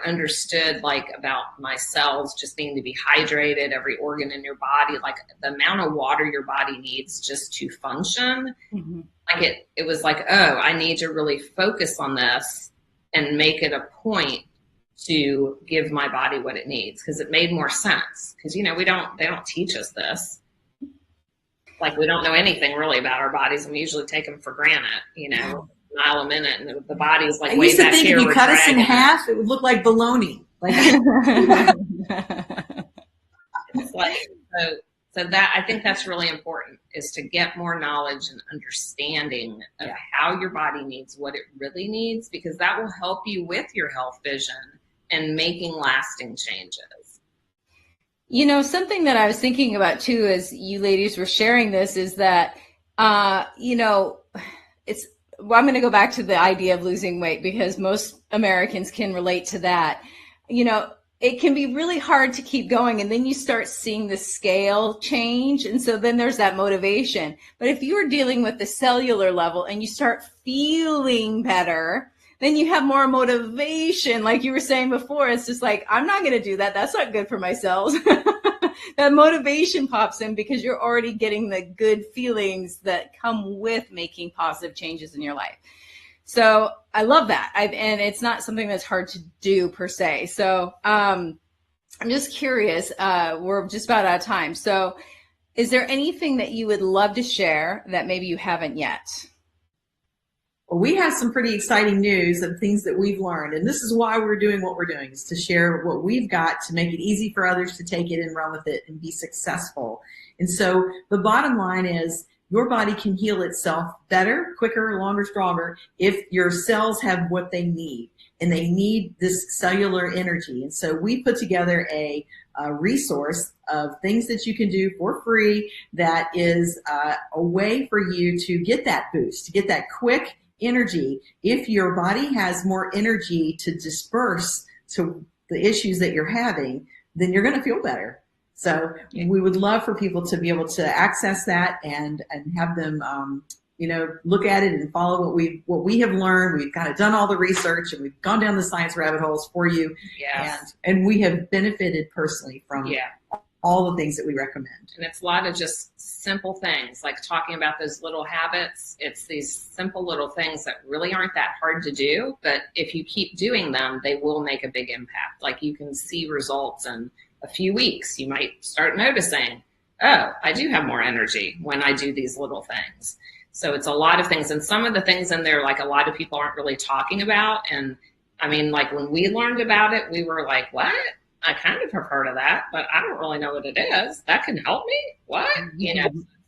understood like about my cells just needing to be hydrated, every organ in your body, like the amount of water your body needs just to function, like it was like, oh, I need to really focus on this and make it a point to give my body what it needs, because it made more sense. Because they don't teach us this. Like we don't know anything really about our bodies, and we usually take them for granted, mile a minute, and the body's like way back here. If you cut us in half, it would look like bologna. Like it's like so that I think that's really important, is to get more knowledge and understanding of how your body needs what it really needs, because that will help you with your health vision and making lasting changes. Something that I was thinking about too, as you ladies were sharing this, is that I'm going to go back to the idea of losing weight, because most Americans can relate to that. It can be really hard to keep going, and then you start seeing the scale change. And so then there's that motivation. But if you're dealing with the cellular level and you start feeling better, then you have more motivation. Like you were saying before, it's just like, I'm not going to do that. That's not good for my cells. That motivation pops in because you're already getting the good feelings that come with making positive changes in your life. So I love that. And it's not something that's hard to do per se. So I'm just curious, we're just about out of time. So is there anything that you would love to share that maybe you haven't yet? Well, we have some pretty exciting news of things that we've learned. And this is why we're doing what we're doing, is to share what we've got to make it easy for others to take it and run with it and be successful. And so the bottom line is, your body can heal itself better, quicker, longer, stronger if your cells have what they need, and they need this cellular energy. And so we put together a resource of things that you can do for free that is a way for you to get that boost, to get that quick energy. If your body has more energy to disperse to the issues that you're having, then you're going to feel better. So we would love for people to be able to access that and have them, look at it and follow what we have learned. We've kind of done all the research, and we've gone down the science rabbit holes for you. Yes. And we have benefited personally from all the things that we recommend. And it's a lot of just simple things, like talking about those little habits. It's these simple little things that really aren't that hard to do, but if you keep doing them, they will make a big impact. Like you can see results in a few weeks. You might start noticing, oh, I do have more energy when I do these little things. So it's a lot of things. And some of the things in there, like a lot of people aren't really talking about. And I mean, like when we learned about it, we were like, what? I kind of have heard of that, but I don't really know what it is. That can help me? What?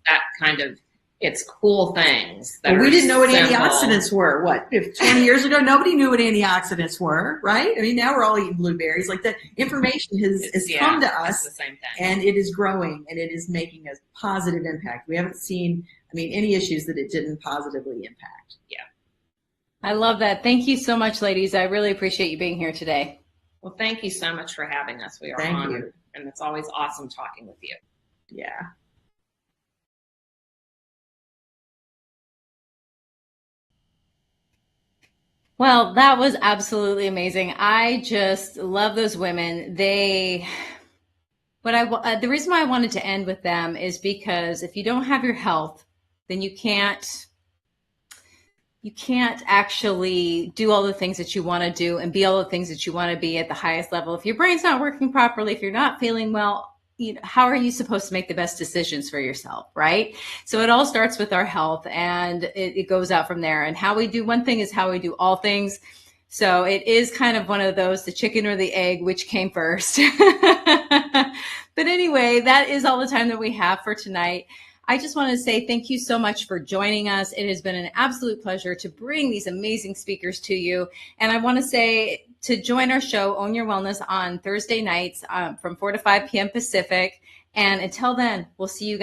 That kind of It's cool things. Well, we didn't know what simple. antioxidants were. What, if 20 years ago, nobody knew what antioxidants were, right? I mean, now we're all eating blueberries. Like, the information has come to us, the same thing. and it is growing, and it is making a positive impact. We haven't seen, any issues that it didn't positively impact. Yeah. I love that. Thank you so much, ladies. I really appreciate you being here today. Well, thank you so much for having us. We are honored, and it's always awesome talking with you. Yeah. Well, that was absolutely amazing. I just love those women. The reason why I wanted to end with them is because if you don't have your health, then you can't actually do all the things that you want to do and be all the things that you want to be at the highest level. If your brain's not working properly, if you're not feeling well, how are you supposed to make the best decisions for yourself, right? So it all starts with our health, and it goes out from there. And how we do one thing is how we do all things. So it is kind of one of those, the chicken or the egg, which came first. But anyway, that is all the time that we have for tonight. I just want to say thank you so much for joining us. It has been an absolute pleasure to bring these amazing speakers to you. And I want to say to join our show, Own Your Wellness, on Thursday nights from 4 to 5 p.m. Pacific. And until then, we'll see you guys.